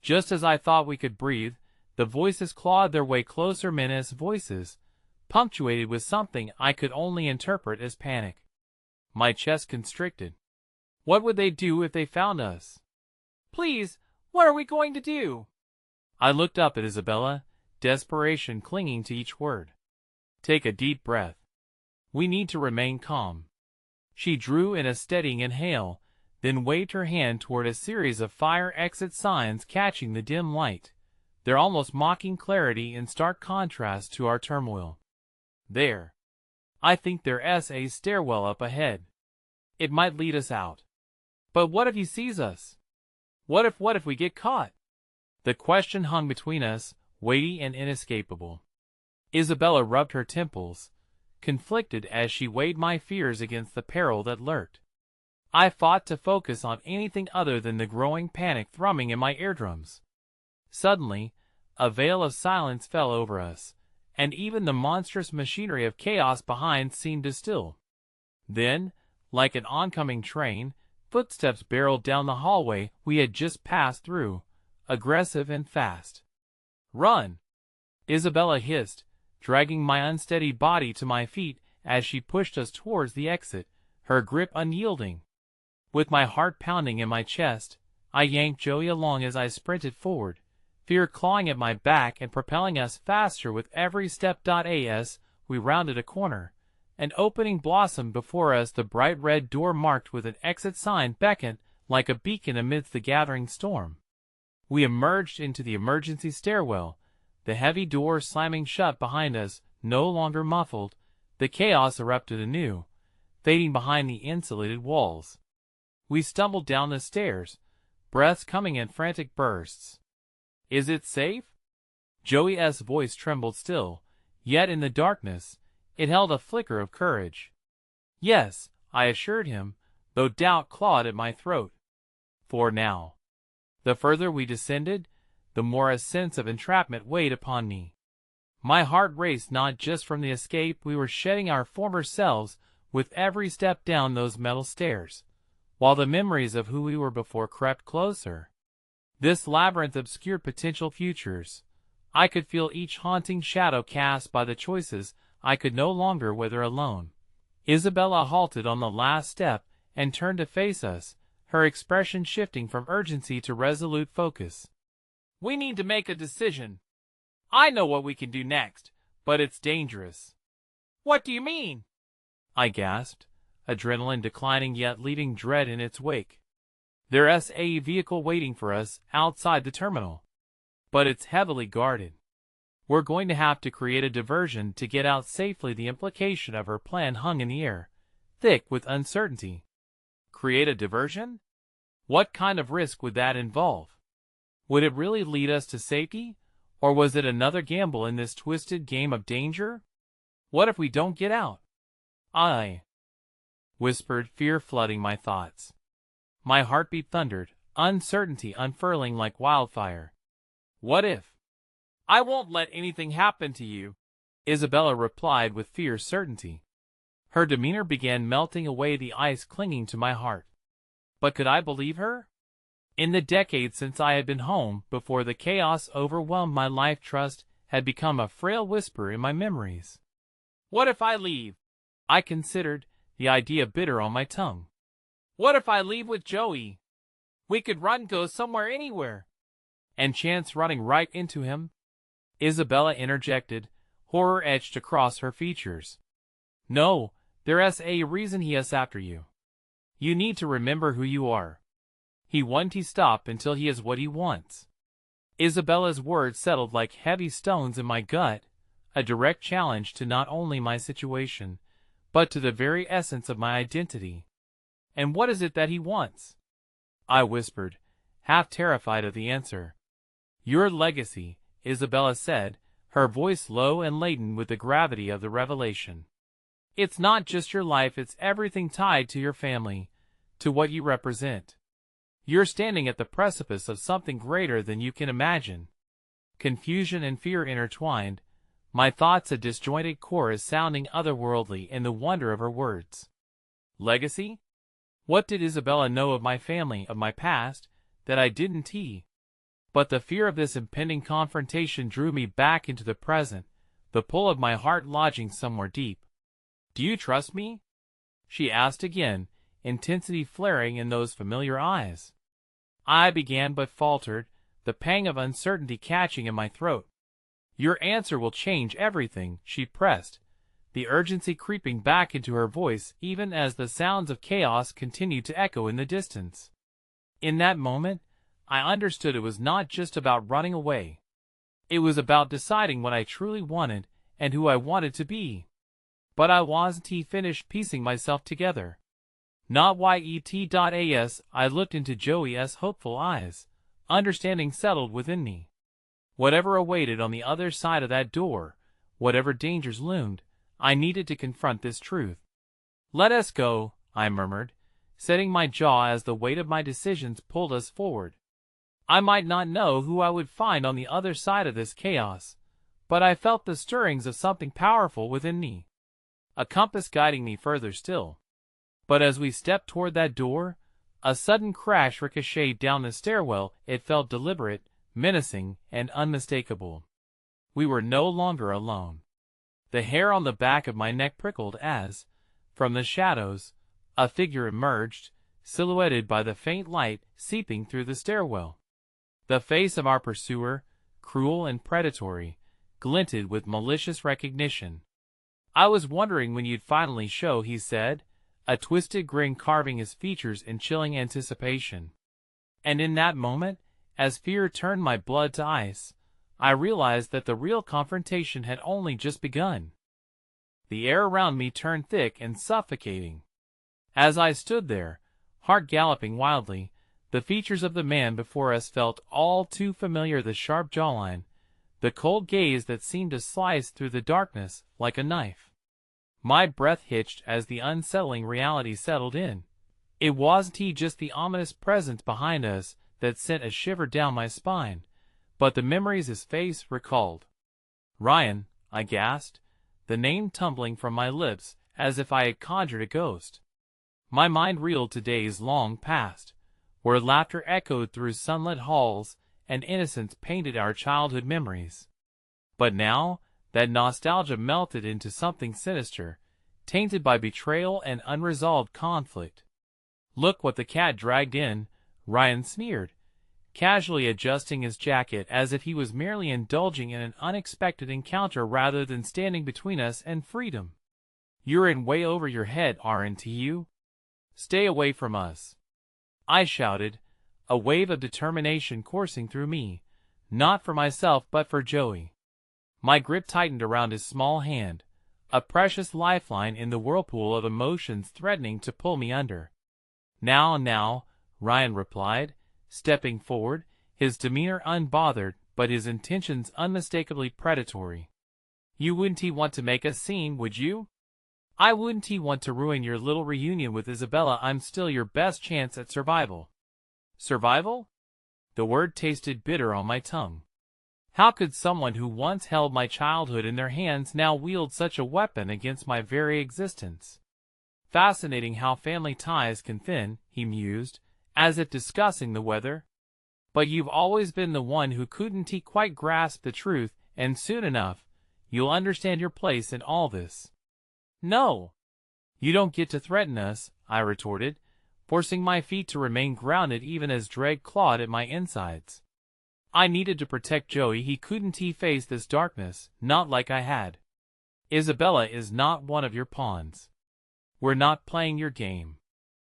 Just as I thought we could breathe, the voices clawed their way closer, menaced voices, punctuated with something I could only interpret as panic. My chest constricted. What would they do if they found us? "Please, what are we going to do?" I looked up at Isabella, desperation clinging to each word. "Take a deep breath. We need to remain calm." She drew in a steadying inhale, then waved her hand toward a series of fire exit signs catching the dim light, their almost mocking clarity in stark contrast to our turmoil. "There. I think there's a stairwell up ahead. It might lead us out." "But what if he sees us? What if we get caught?" The question hung between us, weighty and inescapable. Isabella rubbed her temples, conflicted as she weighed my fears against the peril that lurked. I fought to focus on anything other than the growing panic thrumming in my eardrums. Suddenly, a veil of silence fell over us, and even the monstrous machinery of chaos behind seemed to still. Then, like an oncoming train, footsteps barreled down the hallway we had just passed through, aggressive and fast. "Run!" Isabella hissed, dragging my unsteady body to my feet as she pushed us towards the exit, her grip unyielding. With my heart pounding in my chest, I yanked Joey along as I sprinted forward, fear clawing at my back and propelling us faster with every step. As we rounded a corner, an opening blossomed before us. The bright red door marked with an exit sign beckoned like a beacon amidst the gathering storm. We emerged into the emergency stairwell, the heavy door slamming shut behind us, no longer muffled. The chaos erupted anew, fading behind the insulated walls. We stumbled down the stairs, breaths coming in frantic bursts. "Is it safe?" Joey's voice trembled still, yet in the darkness, it held a flicker of courage. "Yes," I assured him, though doubt clawed at my throat. For now. The further we descended, the more a sense of entrapment weighed upon me. My heart raced not just from the escape we were shedding our former selves with every step down those metal stairs, while the memories of who we were before crept closer. This labyrinth obscured potential futures. I could feel each haunting shadow cast by the choices I could no longer weather alone. Isabella halted on the last step and turned to face us, her expression shifting from urgency to resolute focus. "We need to make a decision. I know what we can do next, but it's dangerous." "What do you mean?" I gasped, adrenaline declining yet leaving dread in its wake. "There's a vehicle waiting for us outside the terminal, but it's heavily guarded. We're going to have to create a diversion to get out safely." The implication of her plan hung in the air, thick with uncertainty. Create a diversion? What kind of risk would that involve? Would it really lead us to safety, or was it another gamble in this twisted game of danger? What if we don't get out? I whispered, fear flooding my thoughts. My heartbeat thundered, uncertainty unfurling like wildfire. "What if?" "I won't let anything happen to you," Isabella replied with fierce certainty. Her demeanor began melting away the ice clinging to my heart. But could I believe her? In the decades since I had been home, before the chaos overwhelmed my life, trust had become a frail whisper in my memories. "What if I leave?" I considered, the idea bitter on my tongue. "What if I leave with Joey? We could go somewhere, anywhere." "And chance running right into him?" Isabella interjected, horror etched across her features. "No, there's a reason he is after you. You need to remember who you are. He won't stop until he is what he wants." Isabella's words settled like heavy stones in my gut, a direct challenge to not only my situation, but to the very essence of my identity. "And what is it that he wants?" I whispered, half terrified of the answer. "Your legacy," Isabella said, her voice low and laden with the gravity of the revelation. "It's not just your life, it's everything tied to your family, to what you represent. You're standing at the precipice of something greater than you can imagine." Confusion and fear intertwined, my thoughts a disjointed chorus sounding otherworldly in the wonder of her words. Legacy? What did Isabella know of my family, of my past, that I didn't? But the fear of this impending confrontation drew me back into the present, the pull of my heart lodging somewhere deep. "Do you trust me?" she asked again, intensity flaring in those familiar eyes. I began but faltered, the pang of uncertainty catching in my throat. "Your answer will change everything," she pressed, the urgency creeping back into her voice even as the sounds of chaos continued to echo in the distance. In that moment, I understood it was not just about running away. It was about deciding what I truly wanted and who I wanted to be. But I wasn't finished piecing myself together. Not yet. I looked into Joey's hopeful eyes, understanding settled within me. Whatever awaited on the other side of that door, whatever dangers loomed, I needed to confront this truth. "Let us go," I murmured, setting my jaw as the weight of my decisions pulled us forward. I might not know who I would find on the other side of this chaos, but I felt the stirrings of something powerful within me, a compass guiding me further still. But as we stepped toward that door, a sudden crash ricocheted down the stairwell. It felt deliberate, menacing, and unmistakable. We were no longer alone. The hair on the back of my neck prickled as, from the shadows, a figure emerged, silhouetted by the faint light seeping through the stairwell. The face of our pursuer, cruel and predatory, glinted with malicious recognition. "I was wondering when you'd finally show," he said, a twisted grin carving his features in chilling anticipation. And in that moment, as fear turned my blood to ice, I realized that the real confrontation had only just begun. The air around me turned thick and suffocating. As I stood there, heart galloping wildly, the features of the man before us felt all too familiar, the sharp jawline, the cold gaze that seemed to slice through the darkness like a knife. My breath hitched as the unsettling reality settled in. It wasn't he just the ominous presence behind us that sent a shiver down my spine, but the memories his face recalled. "Ryan," I gasped, the name tumbling from my lips as if I had conjured a ghost. My mind reeled to days long past, where laughter echoed through sunlit halls and innocence painted our childhood memories. But now, that nostalgia melted into something sinister, tainted by betrayal and unresolved conflict. "Look what the cat dragged in," Ryan sneered, casually adjusting his jacket as if he was merely indulging in an unexpected encounter rather than standing between us and freedom. "You're in way over your head, aren't you? Stay away from us," I shouted, a wave of determination coursing through me, not for myself but for Joey. My grip tightened around his small hand, a precious lifeline in the whirlpool of emotions threatening to pull me under. Now," Ryan replied, stepping forward, his demeanor unbothered but his intentions unmistakably predatory. "You wouldn't want to make a scene, would you? I wouldn't want to ruin your little reunion with Isabella. I'm still your best chance at survival." Survival? The word tasted bitter on my tongue. How could someone who once held my childhood in their hands now wield such a weapon against my very existence? "Fascinating how family ties can thin," he mused, as if discussing the weather. "But you've always been the one who couldn't quite grasp the truth, and soon enough, you'll understand your place in all this." "No, you don't get to threaten us," I retorted, forcing my feet to remain grounded even as dread clawed at my insides. I needed to protect Joey. He couldn't face this darkness, not like I had. "Isabella is not one of your pawns. We're not playing your game."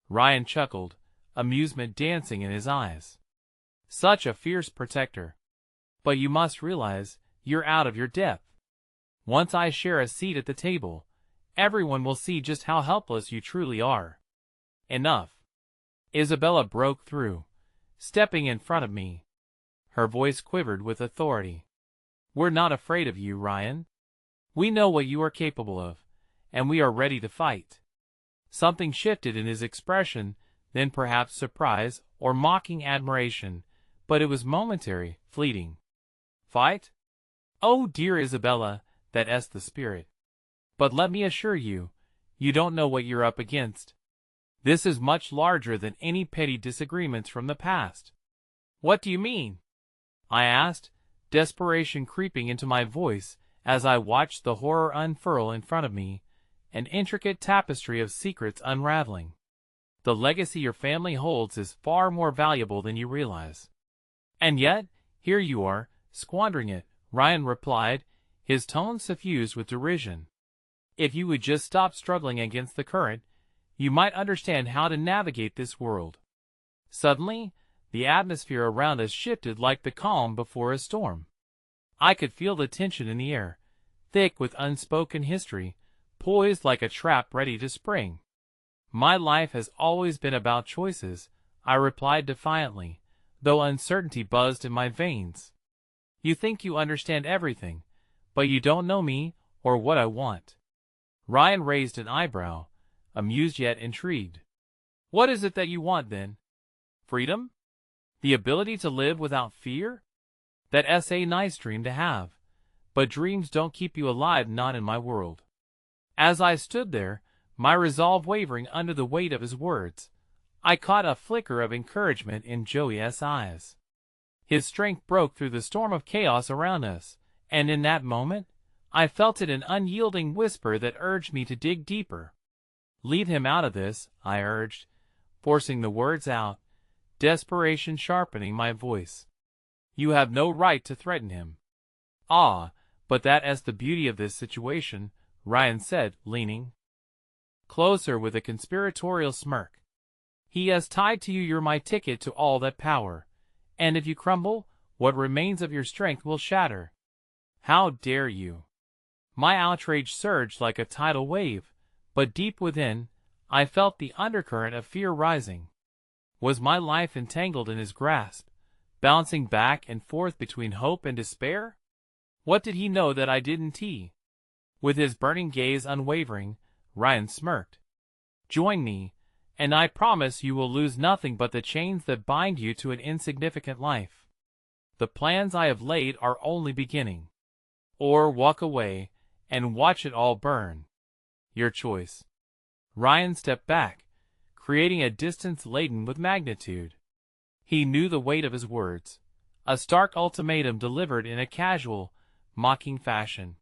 Ryan chuckled, amusement dancing in his eyes. "Such a fierce protector. But you must realize, you're out of your depth. Once I share a seat at the table, everyone will see just how helpless you truly are." "Enough." Isabella broke through, stepping in front of me. Her voice quivered with authority. "We're not afraid of you, Ryan. We know what you are capable of, and we are ready to fight." Something shifted in his expression, then perhaps surprise or mocking admiration, but it was momentary, fleeting. "Fight? Oh dear Isabella, that's the spirit. But let me assure you, you don't know what you're up against. This is much larger than any petty disagreements from the past." "What do you mean?" I asked, desperation creeping into my voice as I watched the horror unfurl in front of me, an intricate tapestry of secrets unraveling. "The legacy your family holds is far more valuable than you realize. And yet, here you are, squandering it," Ryan replied, his tone suffused with derision. "If you would just stop struggling against the current, you might understand how to navigate this world." Suddenly, the atmosphere around us shifted like the calm before a storm. I could feel the tension in the air, thick with unspoken history, poised like a trap ready to spring. "My life has always been about choices," I replied defiantly, though uncertainty buzzed in my veins. "You think you understand everything, but you don't know me or what I want." Ryan raised an eyebrow, amused yet intrigued. "What is it that you want, then? Freedom? The ability to live without fear? That's a nice dream to have, but dreams don't keep you alive, not in my world." As I stood there, my resolve wavering under the weight of his words, I caught a flicker of encouragement in Joey's eyes. His strength broke through the storm of chaos around us, and in that moment, I felt it an unyielding whisper that urged me to dig deeper. "Leave him out of this," I urged, forcing the words out, desperation sharpening my voice. "You have no right to threaten him." "Ah, but that's the beauty of this situation," Ryan said, leaning closer with a conspiratorial smirk. "He has tied to you. You're my ticket to all that power, and if you crumble, what remains of your strength will shatter." "How dare you!" My outrage surged like a tidal wave, but deep within, I felt the undercurrent of fear rising. Was my life entangled in his grasp, bouncing back and forth between hope and despair? What did he know that I didn't? With his burning gaze unwavering, Ryan smirked. "Join me, and I promise you will lose nothing but the chains that bind you to an insignificant life. The plans I have laid are only beginning. Or walk away, and watch it all burn. Your choice." Ryan stepped back, creating a distance laden with magnitude. He knew the weight of his words, a stark ultimatum delivered in a casual, mocking fashion.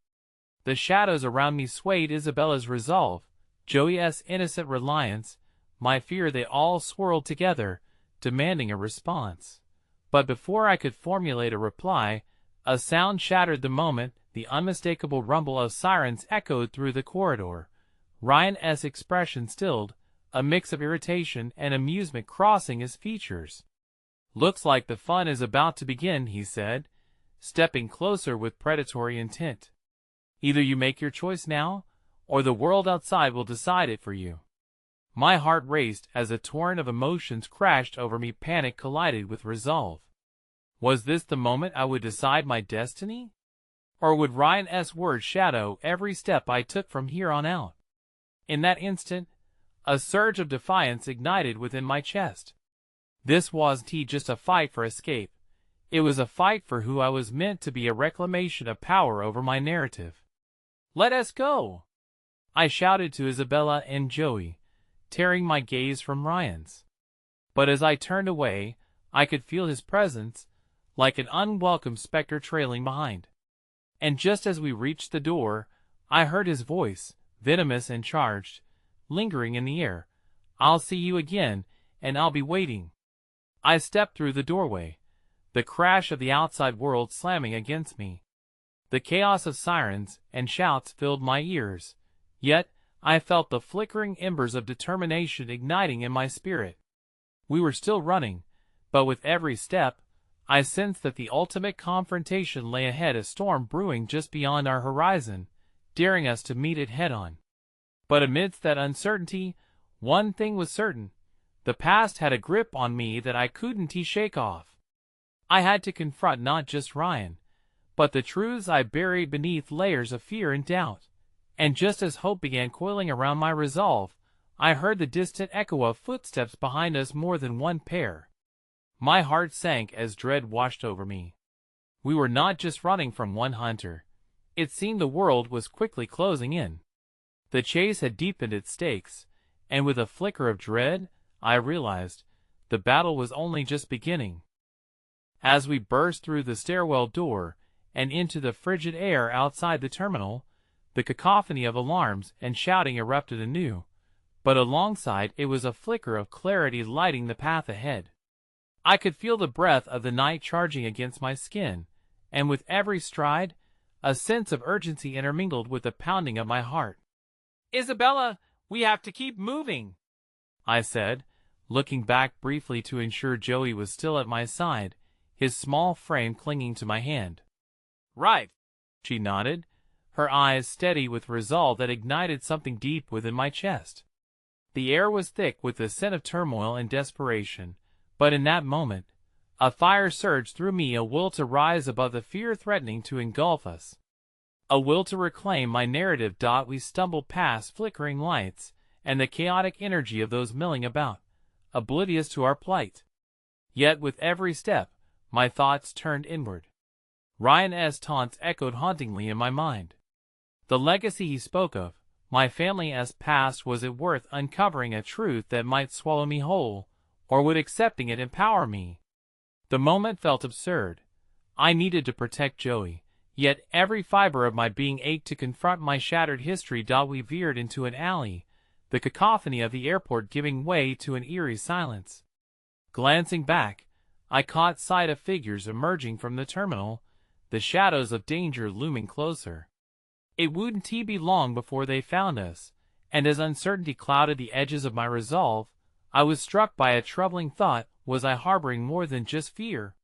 The shadows around me swayed Isabella's resolve, Joey's innocent reliance, my fear. They all swirled together, demanding a response. But before I could formulate a reply, a sound shattered the moment. The unmistakable rumble of sirens echoed through the corridor. Ryan's expression stilled, a mix of irritation and amusement crossing his features. "Looks like the fun is about to begin," he said, stepping closer with predatory intent. "Either you make your choice now, or the world outside will decide it for you." My heart raced as a torrent of emotions crashed over me. Panic collided with resolve. Was this the moment I would decide my destiny? Or would Ryan's words shadow every step I took from here on out? In that instant, a surge of defiance ignited within my chest. This wasn't just a fight for escape. It was a fight for who I was meant to be, a reclamation of power over my narrative. "Let us go!" I shouted to Isabella and Joey, tearing my gaze from Ryan's. But as I turned away, I could feel his presence, like an unwelcome specter trailing behind. And just as we reached the door, I heard his voice, venomous and charged, lingering in the air. "I'll see you again, and I'll be waiting." I stepped through the doorway, the crash of the outside world slamming against me. The chaos of sirens and shouts filled my ears, yet I felt the flickering embers of determination igniting in my spirit. We were still running, but with every step, I sensed that the ultimate confrontation lay ahead, a storm brewing just beyond our horizon, daring us to meet it head-on. But amidst that uncertainty, one thing was certain. The past had a grip on me that I couldn't shake off. I had to confront not just Ryan, but the truths I buried beneath layers of fear and doubt. And just as hope began coiling around my resolve, I heard the distant echo of footsteps behind us, more than one pair. My heart sank as dread washed over me. We were not just running from one hunter. It seemed the world was quickly closing in. The chase had deepened its stakes, and with a flicker of dread, I realized the battle was only just beginning. As we burst through the stairwell door and into the frigid air outside the terminal, the cacophony of alarms and shouting erupted anew, but alongside it was a flicker of clarity lighting the path ahead. I could feel the breath of the night charging against my skin, and with every stride, a sense of urgency intermingled with the pounding of my heart. "Isabella, we have to keep moving," I said, looking back briefly to ensure Joey was still at my side, his small frame clinging to my hand. "Right," she nodded, her eyes steady with resolve that ignited something deep within my chest. The air was thick with the scent of turmoil and desperation, but in that moment, a fire surged through me, a will to rise above the fear threatening to engulf us. A will to reclaim my narrative. We stumbled past flickering lights and the chaotic energy of those milling about, oblivious to our plight. Yet with every step, my thoughts turned inward. Ryan's taunts echoed hauntingly in my mind. The legacy he spoke of, my family's past, was it worth uncovering a truth that might swallow me whole, or would accepting it empower me? The moment felt absurd. I needed to protect Joey, yet every fiber of my being ached to confront my shattered history. We veered into an alley, the cacophony of the airport giving way to an eerie silence. Glancing back, I caught sight of figures emerging from the terminal, the shadows of danger looming closer. It wouldn't be long before they found us, and as uncertainty clouded the edges of my resolve, I was struck by a troubling thought. Was I harboring more than just fear?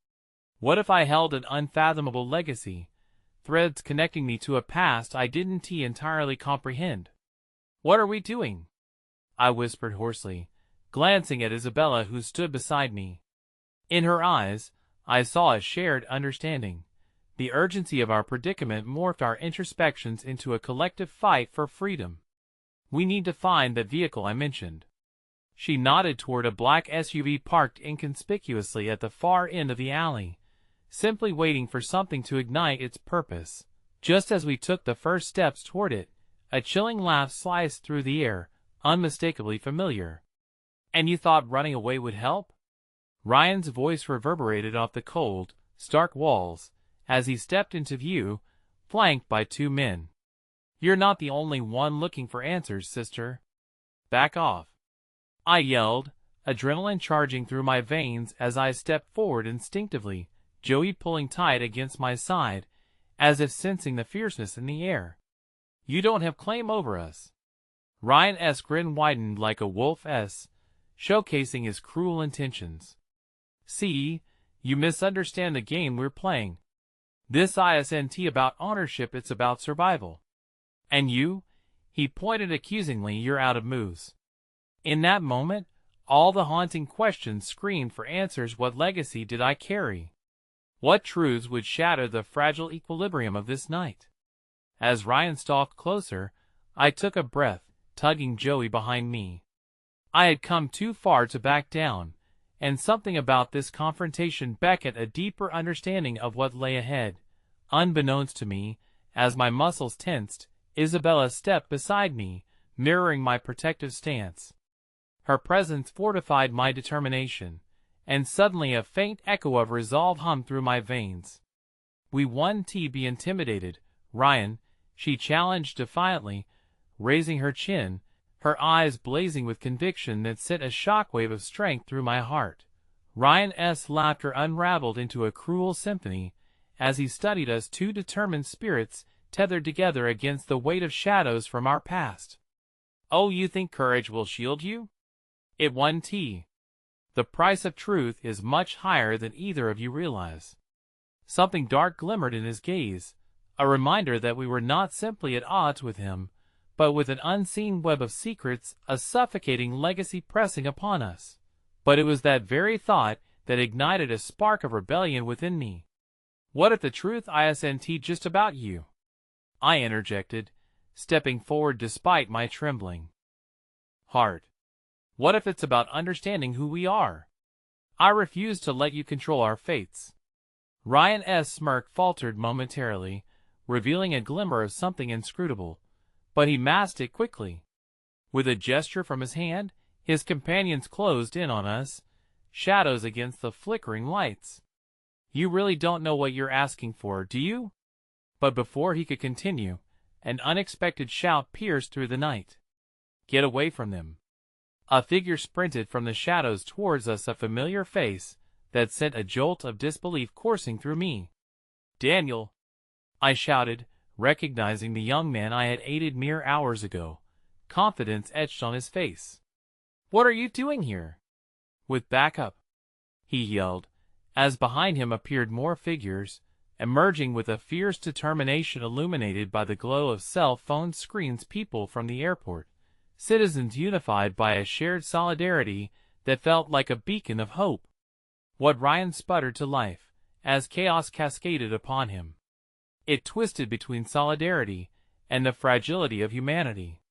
What if I held an unfathomable legacy, threads connecting me to a past I didn't entirely comprehend? "What are we doing?" I whispered hoarsely, glancing at Isabella, who stood beside me. In her eyes, I saw a shared understanding. The urgency of our predicament morphed our introspections into a collective fight for freedom. "We need to find that vehicle I mentioned." She nodded toward a black SUV parked inconspicuously at the far end of the alley, simply waiting for something to ignite its purpose. Just as we took the first steps toward it, a chilling laugh sliced through the air, unmistakably familiar. "And you thought running away would help?" Ryan's voice reverberated off the cold, stark walls, as he stepped into view, flanked by two men. "You're not the only one looking for answers, sister. Back off," I yelled, adrenaline charging through my veins as I stepped forward instinctively, Joey pulling tight against my side, as if sensing the fierceness in the air. "You don't have claim over us." Ryan's grin widened like a wolf's, showcasing his cruel intentions. "See, you misunderstand the game we're playing. This isn't about ownership, it's about survival. And you," he pointed accusingly, "you're out of moves." In that moment, all the haunting questions screamed for answers. What legacy did I carry? What truths would shatter the fragile equilibrium of this night? As Ryan stalked closer, I took a breath, tugging Joey behind me. I had come too far to back down, and something about this confrontation beckoned a deeper understanding of what lay ahead. Unbeknownst to me, as my muscles tensed, Isabella stepped beside me, mirroring my protective stance. Her presence fortified my determination, and suddenly a faint echo of resolve hummed through my veins. "We won't be intimidated, Ryan," she challenged defiantly, raising her chin, her eyes blazing with conviction that sent a shockwave of strength through my heart. Ryan's laughter unraveled into a cruel symphony as he studied us, two determined spirits tethered together against the weight of shadows from our past. "Oh, you think courage will shield you? It won't. The price of truth is much higher than either of you realize." Something dark glimmered in his gaze, a reminder that we were not simply at odds with him, but with an unseen web of secrets, a suffocating legacy pressing upon us. But it was that very thought that ignited a spark of rebellion within me. "What if the truth isn't just about you?" I interjected, stepping forward despite my trembling heart. "What if it's about understanding who we are? I refuse to let you control our fates." Ryan's smirk faltered momentarily, revealing a glimmer of something inscrutable, but he masked it quickly. With a gesture from his hand, his companions closed in on us, shadows against the flickering lights. "You really don't know what you're asking for, do you?" But before he could continue, an unexpected shout pierced through the night. "Get away from them!" A figure sprinted from the shadows towards us, a familiar face that sent a jolt of disbelief coursing through me. "Daniel!" I shouted, recognizing the young man I had aided mere hours ago, confidence etched on his face. "What are you doing here?" "With backup," he yelled, as behind him appeared more figures, emerging with a fierce determination illuminated by the glow of cell phone screens. People from the airport, citizens unified by a shared solidarity that felt like a beacon of hope. What Ryan sputtered to life, as chaos cascaded upon him. It twisted between solidarity and the fragility of humanity.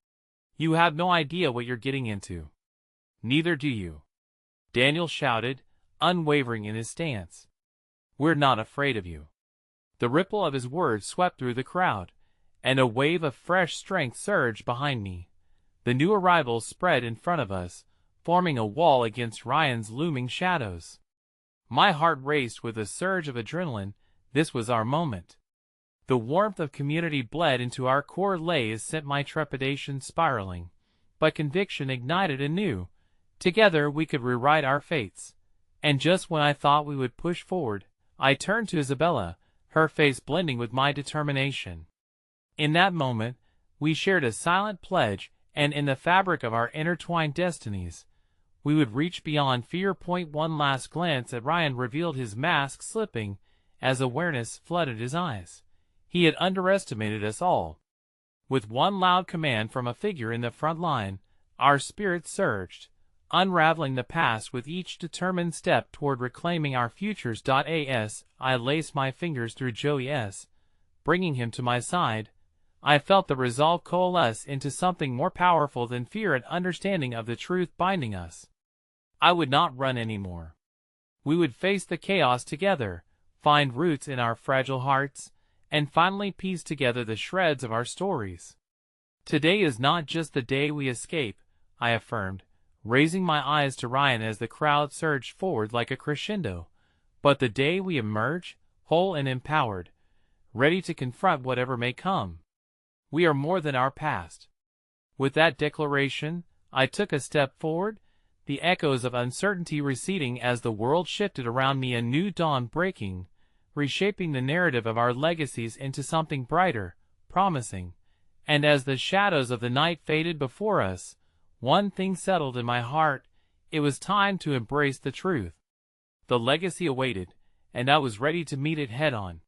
"You have no idea what you're getting into." "Neither do you," Daniel shouted, unwavering in his stance. "We're not afraid of you." The ripple of his words swept through the crowd, and a wave of fresh strength surged behind me. The new arrivals spread in front of us, forming a wall against Ryan's looming shadows. My heart raced with a surge of adrenaline. This was our moment. The warmth of community bled into our core layers, sent my trepidation spiraling, but conviction ignited anew. Together we could rewrite our fates. And just when I thought we would push forward, I turned to Isabella, her face blending with my determination. In that moment, we shared a silent pledge, and in the fabric of our intertwined destinies, we would reach beyond fear. One last glance at Ryan revealed his mask slipping as awareness flooded his eyes. He had underestimated us all. With one loud command from a figure in the front line, our spirits surged, unraveling the past with each determined step toward reclaiming our futures. As I laced my fingers through Joey's, bringing him to my side, I felt the resolve coalesce into something more powerful than fear and understanding of the truth binding us. I would not run anymore. We would face the chaos together, find roots in our fragile hearts, and finally piece together the shreds of our stories. Today is not just the day we escape, I affirmed, raising my eyes to Ryan as the crowd surged forward like a crescendo, but the day we emerge, whole and empowered, ready to confront whatever may come. We are more than our past. With that declaration, I took a step forward, the echoes of uncertainty receding as the world shifted around me, a new dawn breaking, reshaping the narrative of our legacies into something brighter, promising. And as the shadows of the night faded before us, one thing settled in my heart: it was time to embrace the truth. The legacy awaited, and I was ready to meet it head-on.